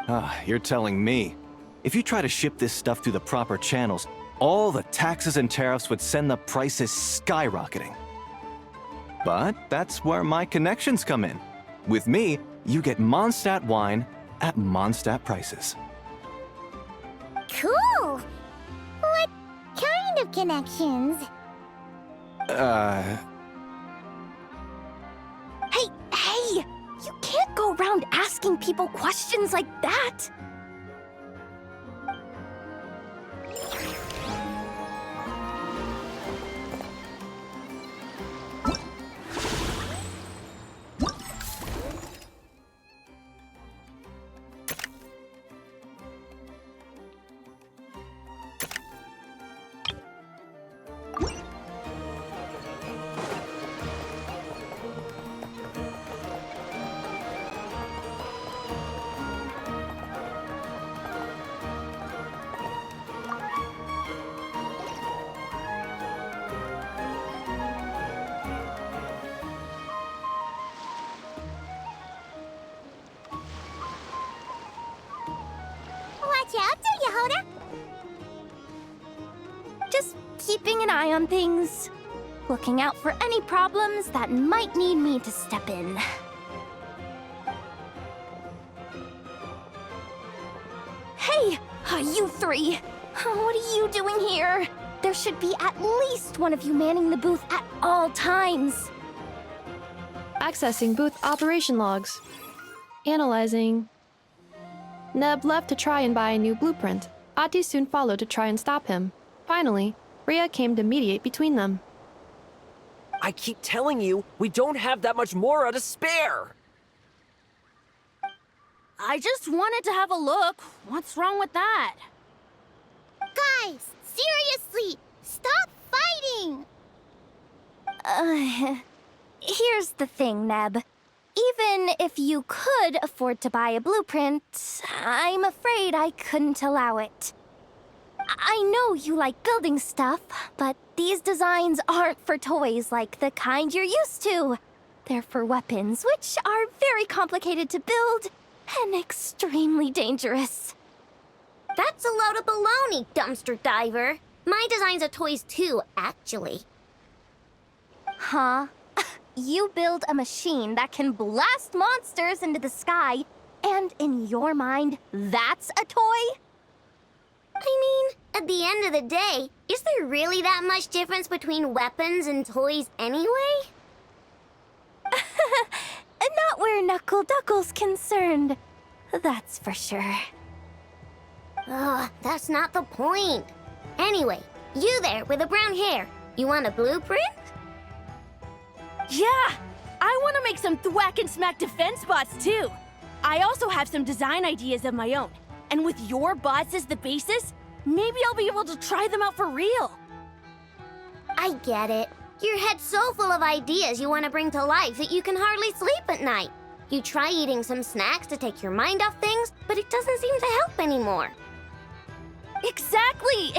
Ah, you're telling me. If you try to ship this stuff through the proper channels, all the taxes and tariffs would send the prices skyrocketing. But that's where my connections come in. With me, you get Mondstadt wine at Mondstadt prices. Cool! What kind of connections? Hey! You can't go around asking people questions like that! Just keeping an eye on things. Looking out for any problems that might need me to step in. Hey, you three! What are you doing here? There should be at least one of you manning the booth at all times. Accessing booth operation logs. Analyzing. Neb left to try and buy a new blueprint. Ati soon followed to try and stop him. Finally, Rhea came to mediate between them. I keep telling you, we don't have that much Mora to spare! I just wanted to have a look. What's wrong with that? Guys, seriously, stop fighting! Here's the thing, Neb. Even if you could afford to buy a blueprint, I'm afraid I couldn't allow it. I know you like building stuff, but these designs aren't for toys like the kind you're used to. They're for weapons, which are very complicated to build and extremely dangerous. That's a load of baloney, dumpster diver. My designs are toys too, actually. Huh? You build a machine that can blast monsters into the sky, and in your mind, that's a toy? I mean, at the end of the day, is there really that much difference between weapons and toys anyway? Not where Knuckle Duckle's concerned. That's for sure. Ugh, that's not the point. Anyway, you there with the brown hair, you want a blueprint? Yeah! I want to make some thwack and smack defense bots too. I also have some design ideas of my own. And with your bots as the basis, maybe I'll be able to try them out for real. I get it. Your head's so full of ideas you want to bring to life that you can hardly sleep at night. You try eating some snacks to take your mind off things, but it doesn't seem to help anymore. Exactly!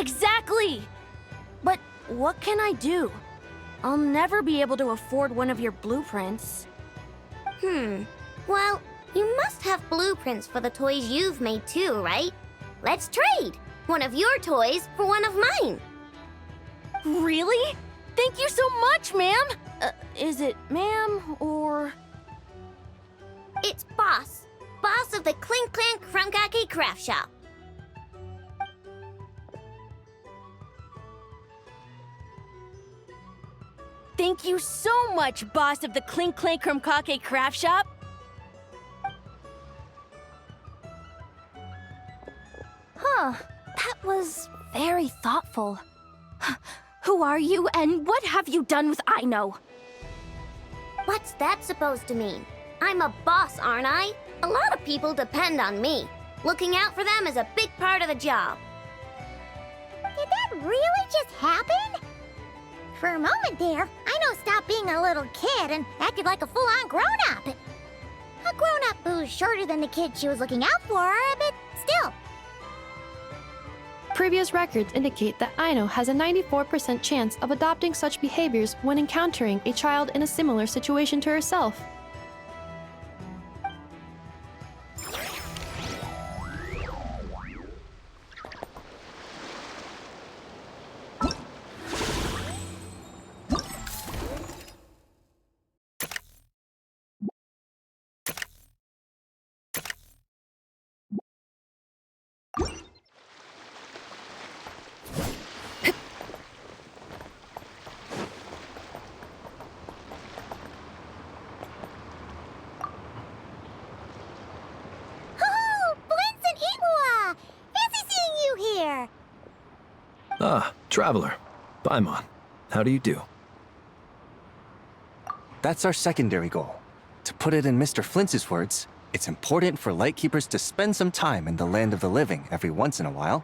But what can I do? I'll never be able to afford one of your blueprints. Well, you must have blueprints for the toys you've made too, right? Let's trade! One of your toys for one of mine. Really? Thank you so much, ma'am! Is it ma'am, or...? It's Boss. Boss of the Clink Clank Krumkake Craft Shop. Thank you so much, boss of the Clink Clank Krumkake Craft Shop. Huh, that was very thoughtful. Who are you, and what have you done with Aino? What's that supposed to mean? I'm a boss, aren't I? A lot of people depend on me. Looking out for them is a big part of the job. Did that really just happen? For a moment there, Aino stopped being a little kid and acted like a full-on grown-up. A grown-up who's shorter than the kid she was looking out for, but still. Previous records indicate that Aino has a 94% chance of adopting such behaviors when encountering a child in a similar situation to herself. Ah, Traveler. Paimon. How do you do? That's our secondary goal. To put it in Mr. Flintz's words, it's important for Lightkeepers to spend some time in the land of the living every once in a while.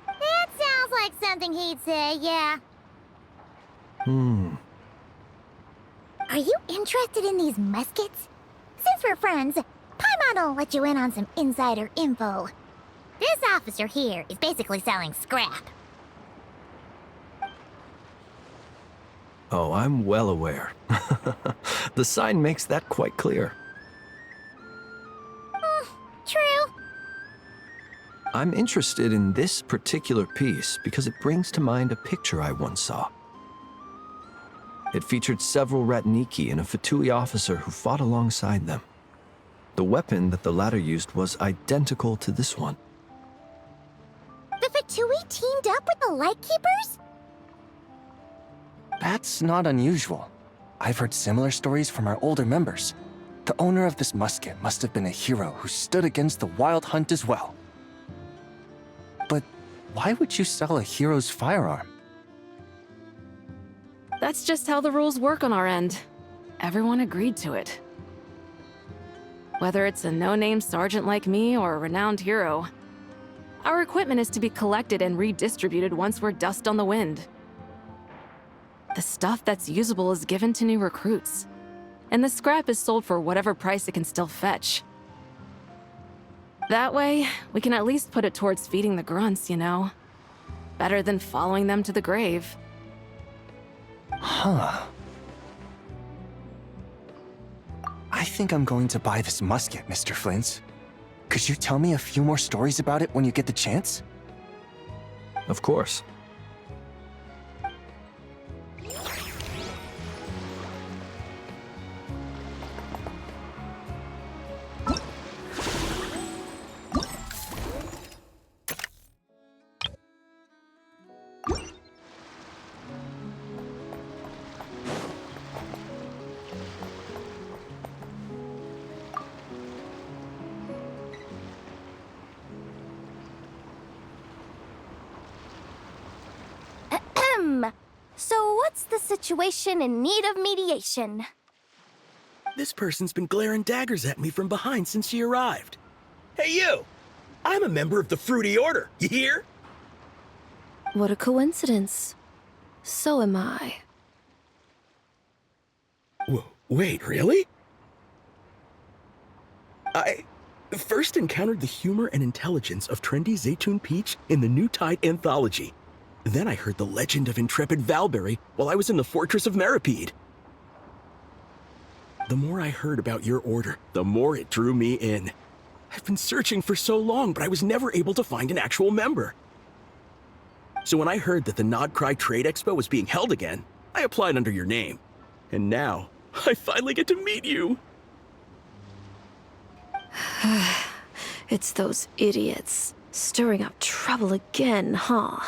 That sounds like something he'd say, yeah. Are you interested in these muskets? Since we're friends, Paimon will let you in on some insider info. This officer here is basically selling scrap. Oh, I'm well aware. The sign makes that quite clear. True. I'm interested in this particular piece because it brings to mind a picture I once saw. It featured several Ratniki and a Fatui officer who fought alongside them. The weapon that the latter used was identical to this one. The Fatui teamed up with the Lightkeepers? That's not unusual. I've heard similar stories from our older members. The owner of this musket must have been a hero who stood against the Wild Hunt as well. But why would you sell a hero's firearm? That's just how the rules work on our end. Everyone agreed to it. Whether it's a no-name sergeant like me or a renowned hero, our equipment is to be collected and redistributed once we're dust on the wind. The stuff that's usable is given to new recruits, and the scrap is sold for whatever price it can still fetch. That way, we can at least put it towards feeding the grunts, you know? Better than following them to the grave. Huh. I think I'm going to buy this musket, Mr. Flint's. Could you tell me a few more stories about it when you get the chance? Of course. So what's the situation in need of mediation? This person's been glaring daggers at me from behind since she arrived. Hey, you! I'm a member of the Fruity Order, you hear? What a coincidence. So am I. Wait, really? I first encountered the humor and intelligence of trendy Zaytun Peach in the New Tide anthology. Then I heard the legend of intrepid Valberry while I was in the Fortress of Meripede. The more I heard about your order, the more it drew me in. I've been searching for so long, but I was never able to find an actual member. So when I heard that the nod-krai Trade Expo was being held again, I applied under your name. And now, I finally get to meet you. It's those idiots. Stirring up trouble again, huh?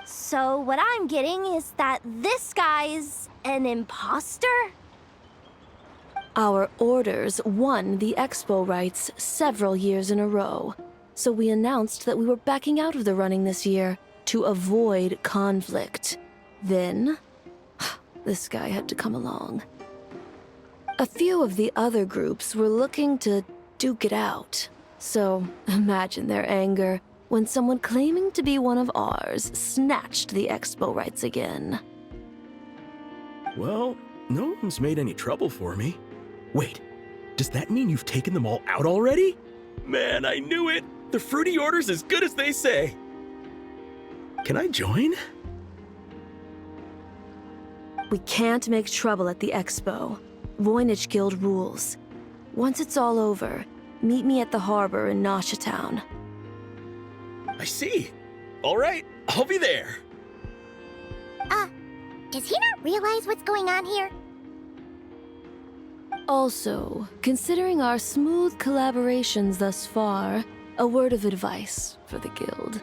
So what I'm getting is that this guy's an imposter? Our orders won the expo rights several years in a row, so we announced that we were backing out of the running this year to avoid conflict. Then, this guy had to come along. A few of the other groups were looking to duke it out, so imagine their anger when someone claiming to be one of ours snatched the expo rights again. Well, no one's made any trouble for me. Wait, does that mean you've taken them all out already? Man, I knew it! The Fruity Order's as good as they say! Can I join? We can't make trouble at the expo. Voynich Guild rules. Once it's all over, meet me at the harbor in Nasha Town. I see. All right, I'll be there. Does he not realize what's going on here? Also, considering our smooth collaborations thus far, a word of advice for the guild.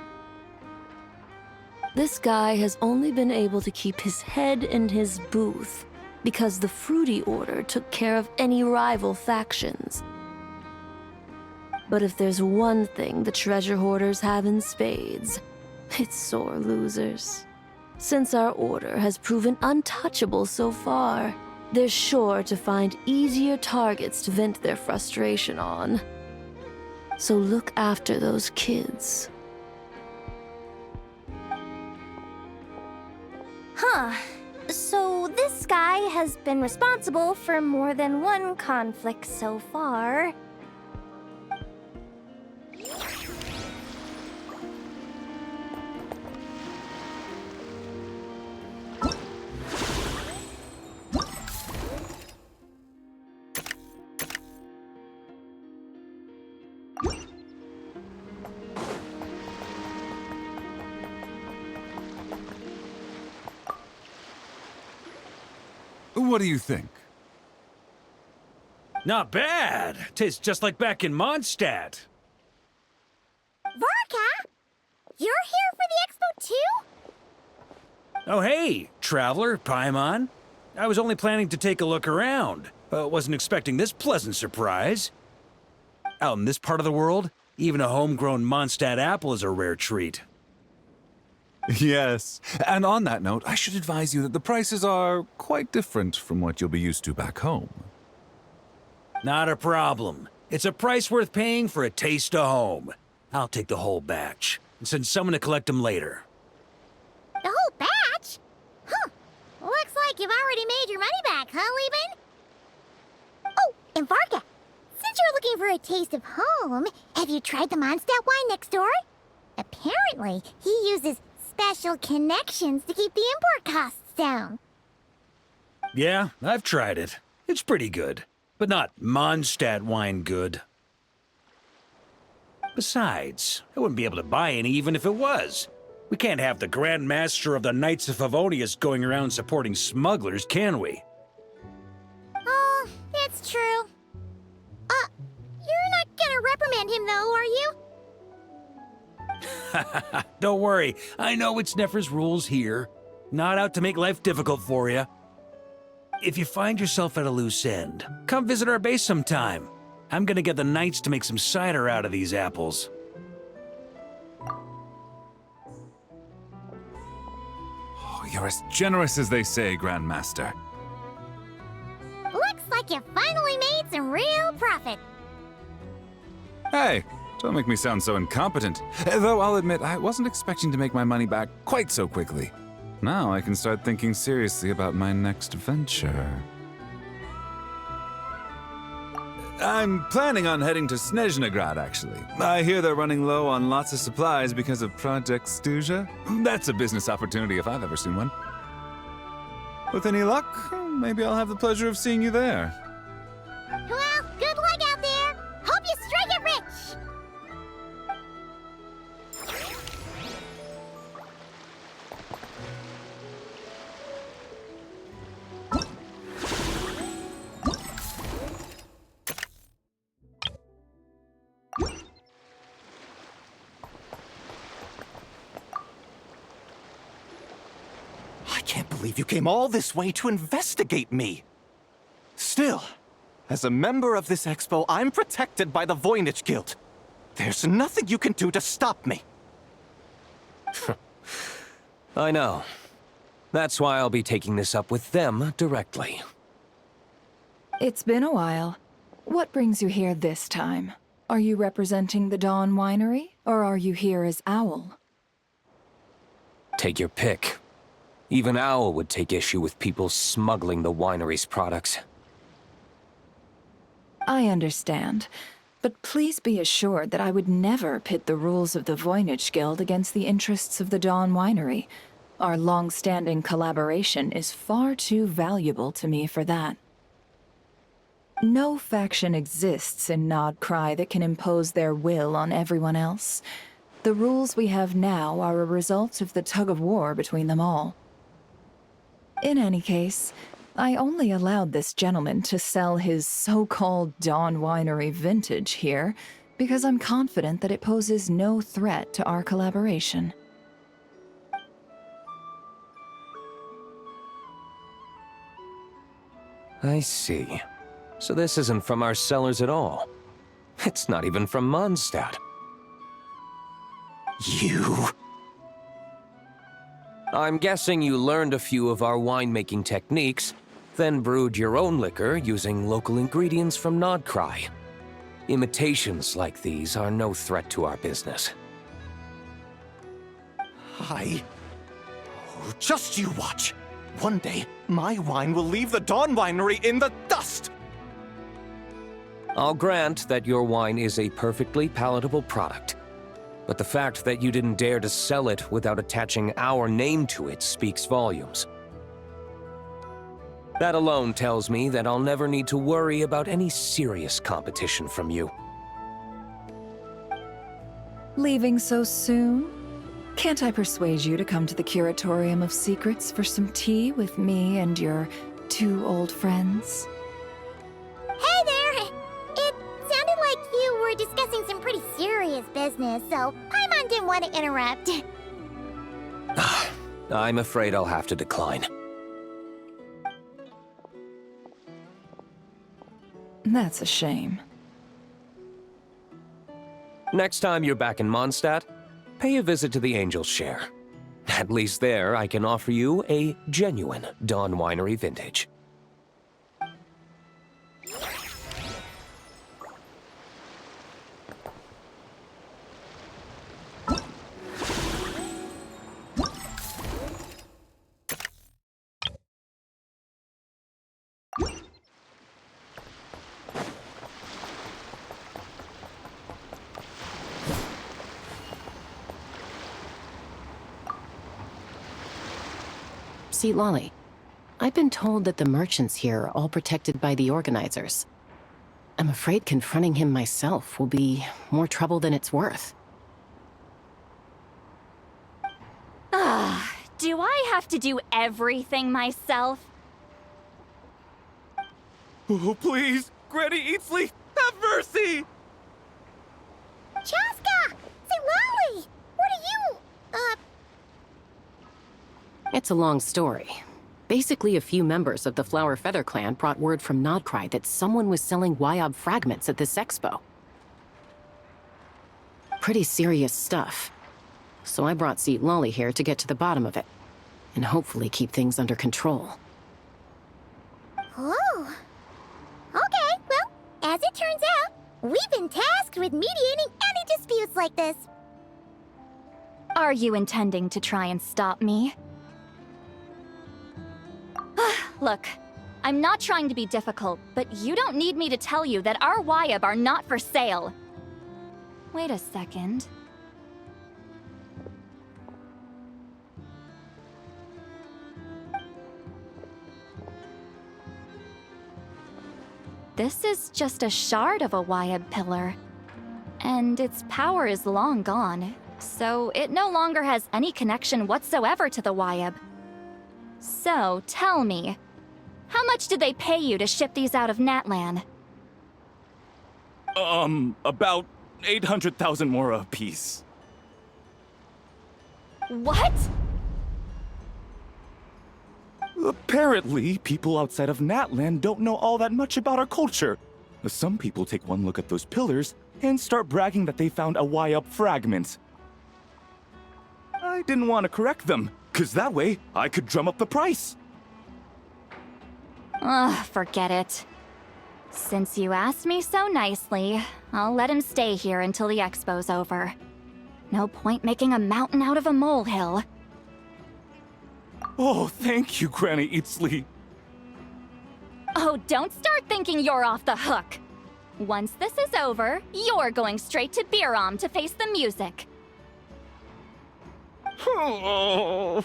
This guy has only been able to keep his head in his booth because the Fruity Order took care of any rival factions. But if there's one thing the treasure hoarders have in spades, it's sore losers. Since our order has proven untouchable so far, they're sure to find easier targets to vent their frustration on. So look after those kids. Huh. So this guy has been responsible for more than one conflict so far. What do you think? Not bad. Tastes just like back in Mondstadt. Varka? You're here for the expo too? Oh hey, traveler, Paimon. I was only planning to take a look around. Wasn't expecting this pleasant surprise. Out in this part of the world, even a homegrown Mondstadt apple is a rare treat. Yes. And on that note, I should advise you that the prices are quite different from what you'll be used to back home. Not a problem. It's a price worth paying for a taste of home. I'll take the whole batch and send someone to collect them later. The whole batch? Huh. Looks like you've already made your money back, huh, Leben? Oh, and Varka, since you're looking for a taste of home, have you tried the Mondstadt wine next door? Apparently, he uses special connections to keep the import costs down. Yeah, I've tried it. It's pretty good, but not Mondstadt wine good. Besides, I wouldn't be able to buy any even if it was. We can't have the Grand Master of the Knights of Favonius going around supporting smugglers, can we? Oh, that's true. You're not gonna reprimand him though, are you? Don't worry, I know it's Nefer's rules here. Not out to make life difficult for you. If you find yourself at a loose end, come visit our base sometime. I'm gonna get the Knights to make some cider out of these apples. Oh, you're as generous as they say, Grandmaster. Looks like you finally made some real profit. Hey, don't make me sound so incompetent. Though I'll admit, I wasn't expecting to make my money back quite so quickly. Now I can start thinking seriously about my next venture. I'm planning on heading to Snezhnegrad, actually. I hear they're running low on lots of supplies because of Project Stuja. That's a business opportunity if I've ever seen one. With any luck, maybe I'll have the pleasure of seeing you there. Well, good luck out there. Hope you strike it rich. I can't believe you came all this way to investigate me. Still, as a member of this expo, I'm protected by the Voynich Guild. There's nothing you can do to stop me. I know. That's why I'll be taking this up with them directly. It's been a while. What brings you here this time? Are you representing the Dawn Winery, or are you here as Owl? Take your pick. Even Owl would take issue with people smuggling the winery's products. I understand, but please be assured that I would never pit the rules of the Voynich Guild against the interests of the Dawn Winery. Our long-standing collaboration is far too valuable to me for that. No faction exists in nod-krai that can impose their will on everyone else. The rules we have now are a result of the tug-of-war between them all. In any case, I only allowed this gentleman to sell his so-called Dawn Winery vintage here because I'm confident that it poses no threat to our collaboration. I see. So this isn't from our cellars at all. It's not even from Mondstadt. You... I'm guessing you learned a few of our winemaking techniques, then brewed your own liquor using local ingredients from nod-krai. Imitations like these are no threat to our business. Oh, just you watch. One day, my wine will leave the Dawn Winery in the dust! I'll grant that your wine is a perfectly palatable product. But the fact that you didn't dare to sell it without attaching our name to it speaks volumes. That alone tells me that I'll never need to worry about any serious competition from you. Leaving so soon? Can't I persuade you to come to the Curatorium of Secrets for some tea with me and your two old friends. Hey there! It sounded like you were discussing some pretty serious business, so Paimon didn't want to interrupt. I'm afraid I'll have to decline. That's a shame. Next time you're back in Mondstadt, pay a visit to the Angel's Share. At least there, I can offer you a genuine Dawn Winery vintage. See, Lolly, I've been told that the merchants here are all protected by the organizers. I'm afraid confronting him myself will be more trouble than it's worth. Do I have to do everything myself? Oh, please! Granny Eatsley, have mercy! Chaska! Say, Lolly! What are you, It's a long story. Basically, a few members of the Flower Feather clan brought word from nod-krai that someone was selling Wyob fragments at this expo. Pretty serious stuff. So I brought Seat Lolly here to get to the bottom of it, and hopefully keep things under control. Oh. Okay, well, as it turns out, we've been tasked with mediating any disputes like this. Are you intending to try and stop me? Look, I'm not trying to be difficult, but you don't need me to tell you that our Wyob are not for sale. Wait a second. This is just a shard of a Wyob pillar. And its power is long gone, so it no longer has any connection whatsoever to the Wyob. So, tell me, how much did they pay you to ship these out of Natlan? About 800,000 more apiece. What? Apparently, people outside of Natlan don't know all that much about our culture. Some people take one look at those pillars and start bragging that they found a Wyob fragment. I didn't want to correct them, because that way I could drum up the price. Ugh, forget it. Since you asked me so nicely, I'll let him stay here until the expo's over. No point making a mountain out of a molehill. Oh, thank you, Granny Eatsley. Oh, don't start thinking you're off the hook. Once this is over, you're going straight to Biram to face the music. Oh.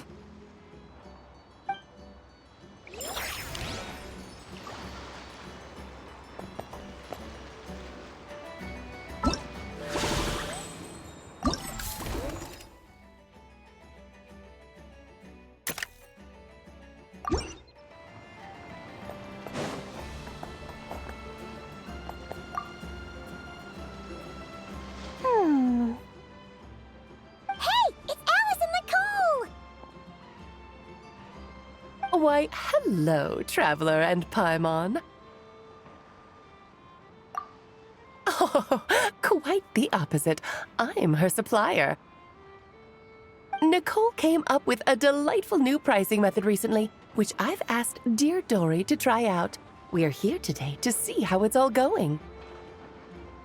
Why, hello, Traveler and Paimon. Oh, quite the opposite. I'm her supplier. Nicole came up with a delightful new pricing method recently, which I've asked dear Dory to try out. We're here today to see how it's all going.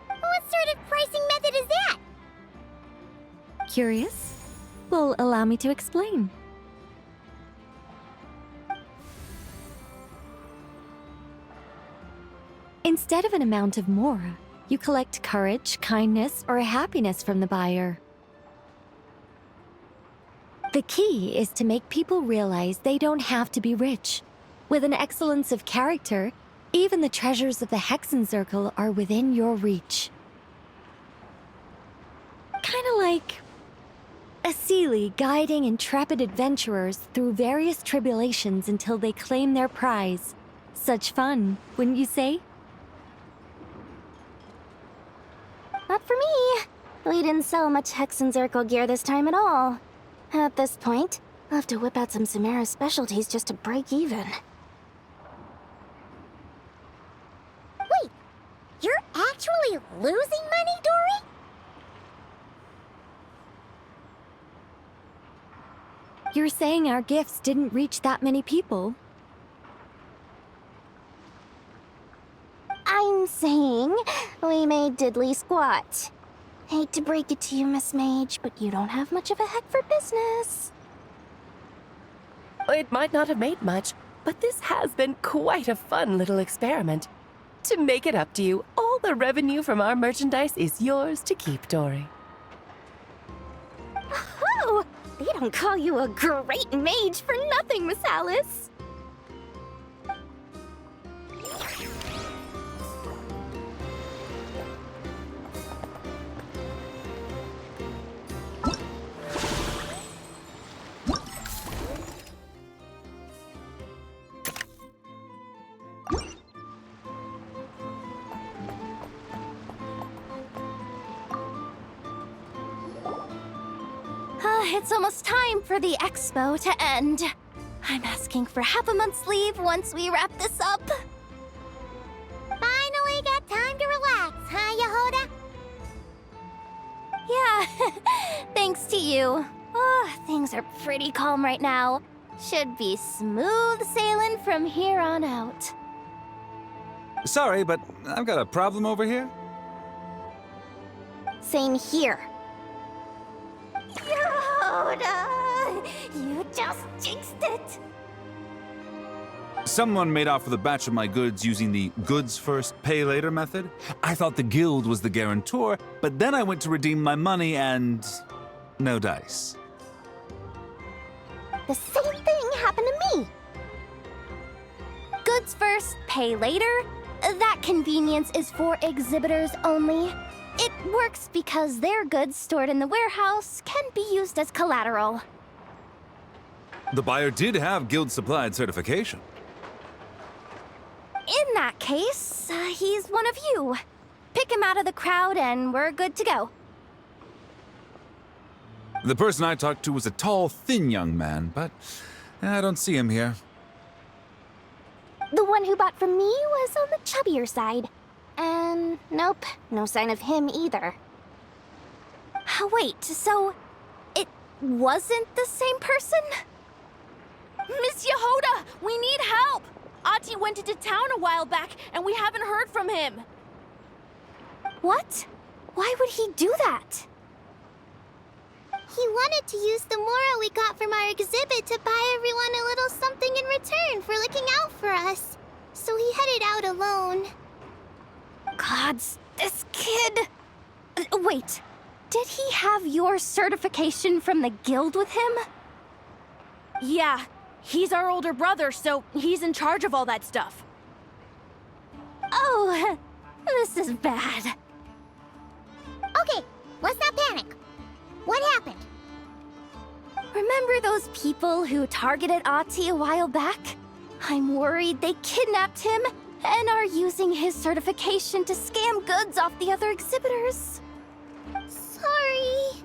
What sort of pricing method is that? Curious? Well, allow me to explain. Instead of an amount of mora, you collect courage, kindness, or happiness from the buyer. The key is to make people realize they don't have to be rich. With an excellence of character, even the treasures of the Hexen Circle are within your reach. Kinda like A Seelie guiding intrepid adventurers through various tribulations until they claim their prize. Such fun, wouldn't you say? Not for me. We didn't sell much Hex and Zircle gear this time at all. At this point, I'll have to whip out some Samara specialties just to break even. Wait, you're actually losing money, Dory? You're saying our gifts didn't reach that many people? I'm saying we made diddly squat. Hate to break it to you, Miss Mage, but you don't have much of a heck for business. It might not have made much, but this has been quite a fun little experiment. To make it up to you, all the revenue from our merchandise is yours to keep, Dory. Oh, they don't call you a great mage for nothing, Miss Alice. It's almost time for the expo to end. I'm asking for half a month's leave once we wrap this up. Finally got time to relax, huh, Yehoda? Yeah, thanks to you. Oh, things are pretty calm right now. Should be smooth sailing from here on out. Sorry, but I've got a problem over here. Same here. Yehoda, you just jinxed it. Someone made off with a batch of my goods using the goods first, pay later method. I thought the guild was the guarantor, but then I went to redeem my money and no dice. The same thing happened to me. Goods first, pay later? That convenience is for exhibitors only. It works because their goods stored in the warehouse can be used as collateral. The buyer did have guild-supplied certification. In that case, he's one of you. Pick him out of the crowd and we're good to go. The person I talked to was a tall, thin young man, but I don't see him here. The one who bought from me was on the chubbier side. And nope, no sign of him either. Wait, so it wasn't the same person? Miss Yehoda, we need help! Ati went into town a while back, and we haven't heard from him. What? Why would he do that? He wanted to use the moral we got from our exhibit to buy everyone a little something in return for looking out for us. So he headed out alone. Gods, this kid... Wait, did he have your certification from the guild with him? Yeah, he's our older brother, so he's in charge of all that stuff. Oh, this is bad. Okay, let's not panic. What happened? Remember those people who targeted Ati a while back? I'm worried they kidnapped him and are using his certification to scam goods off the other exhibitors. Sorry.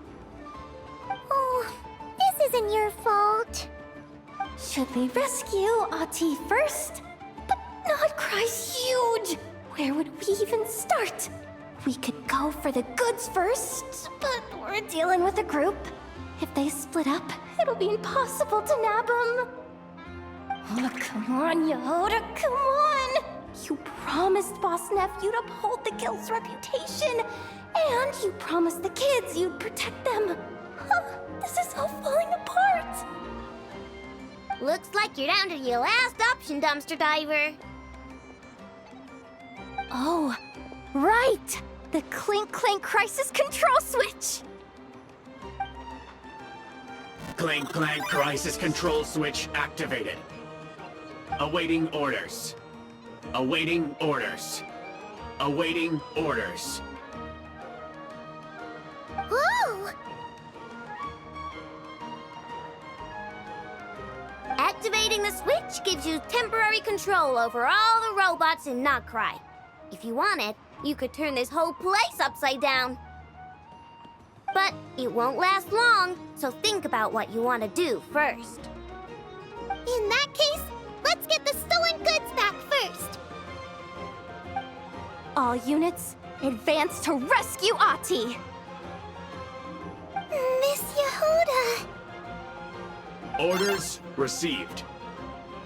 Oh, this isn't your fault. Should we rescue Ati first? But nod-krai's huge! Where would we even start? We could go for the goods first, but we're dealing with a group. If they split up, it'll be impossible to nab them. Oh, come on, Yehoda, come on! You promised Boss Nephew to uphold the guild's reputation, and you promised the kids you'd protect them. This is all falling apart. Looks like you're down to your last option, dumpster diver. Oh, right! The Clink Clank Crisis Control Switch! Clink Clank Crisis Control Switch activated. Awaiting orders. Awaiting orders. Awaiting orders. Whoa! Activating the switch gives you temporary control over all the robots in nod-krai. If you wanted, you could turn this whole place upside down. But it won't last long, so think about what you want to do first. In that case, let's get the stolen goods back first. All units, advance to rescue Ahti! Miss Yehuda! Orders received.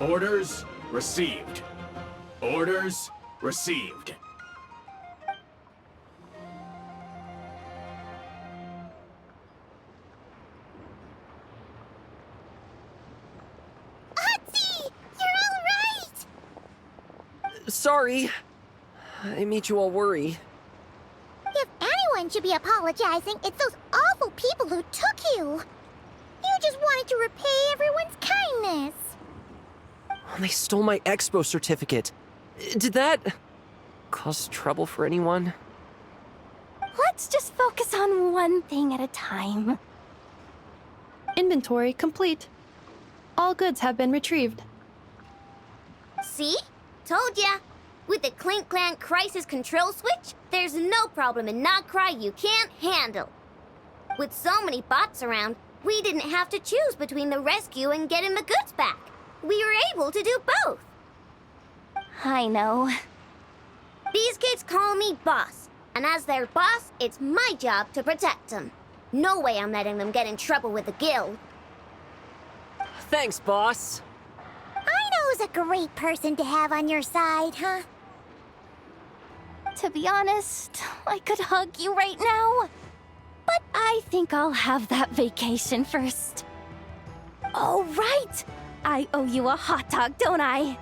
Orders received. Orders received. Sorry. I made you all worry. If anyone should be apologizing, it's those awful people who took you. You just wanted to repay everyone's kindness. They stole my expo certificate. Did that cause trouble for anyone? Let's just focus on one thing at a time. Inventory complete. All goods have been retrieved. See? Told ya. With the Clink Clank crisis control switch, there's no problem in nod-krai you can't handle. With so many bots around, we didn't have to choose between the rescue and getting the goods back. We were able to do both. I know. These kids call me boss, and as their boss, it's my job to protect them. No way I'm letting them get in trouble with the guild. Thanks, boss. Aino's a great person to have on your side, huh? To be honest, I could hug you right now. But I think I'll have that vacation first. Oh, right! I owe you a hot dog, don't I?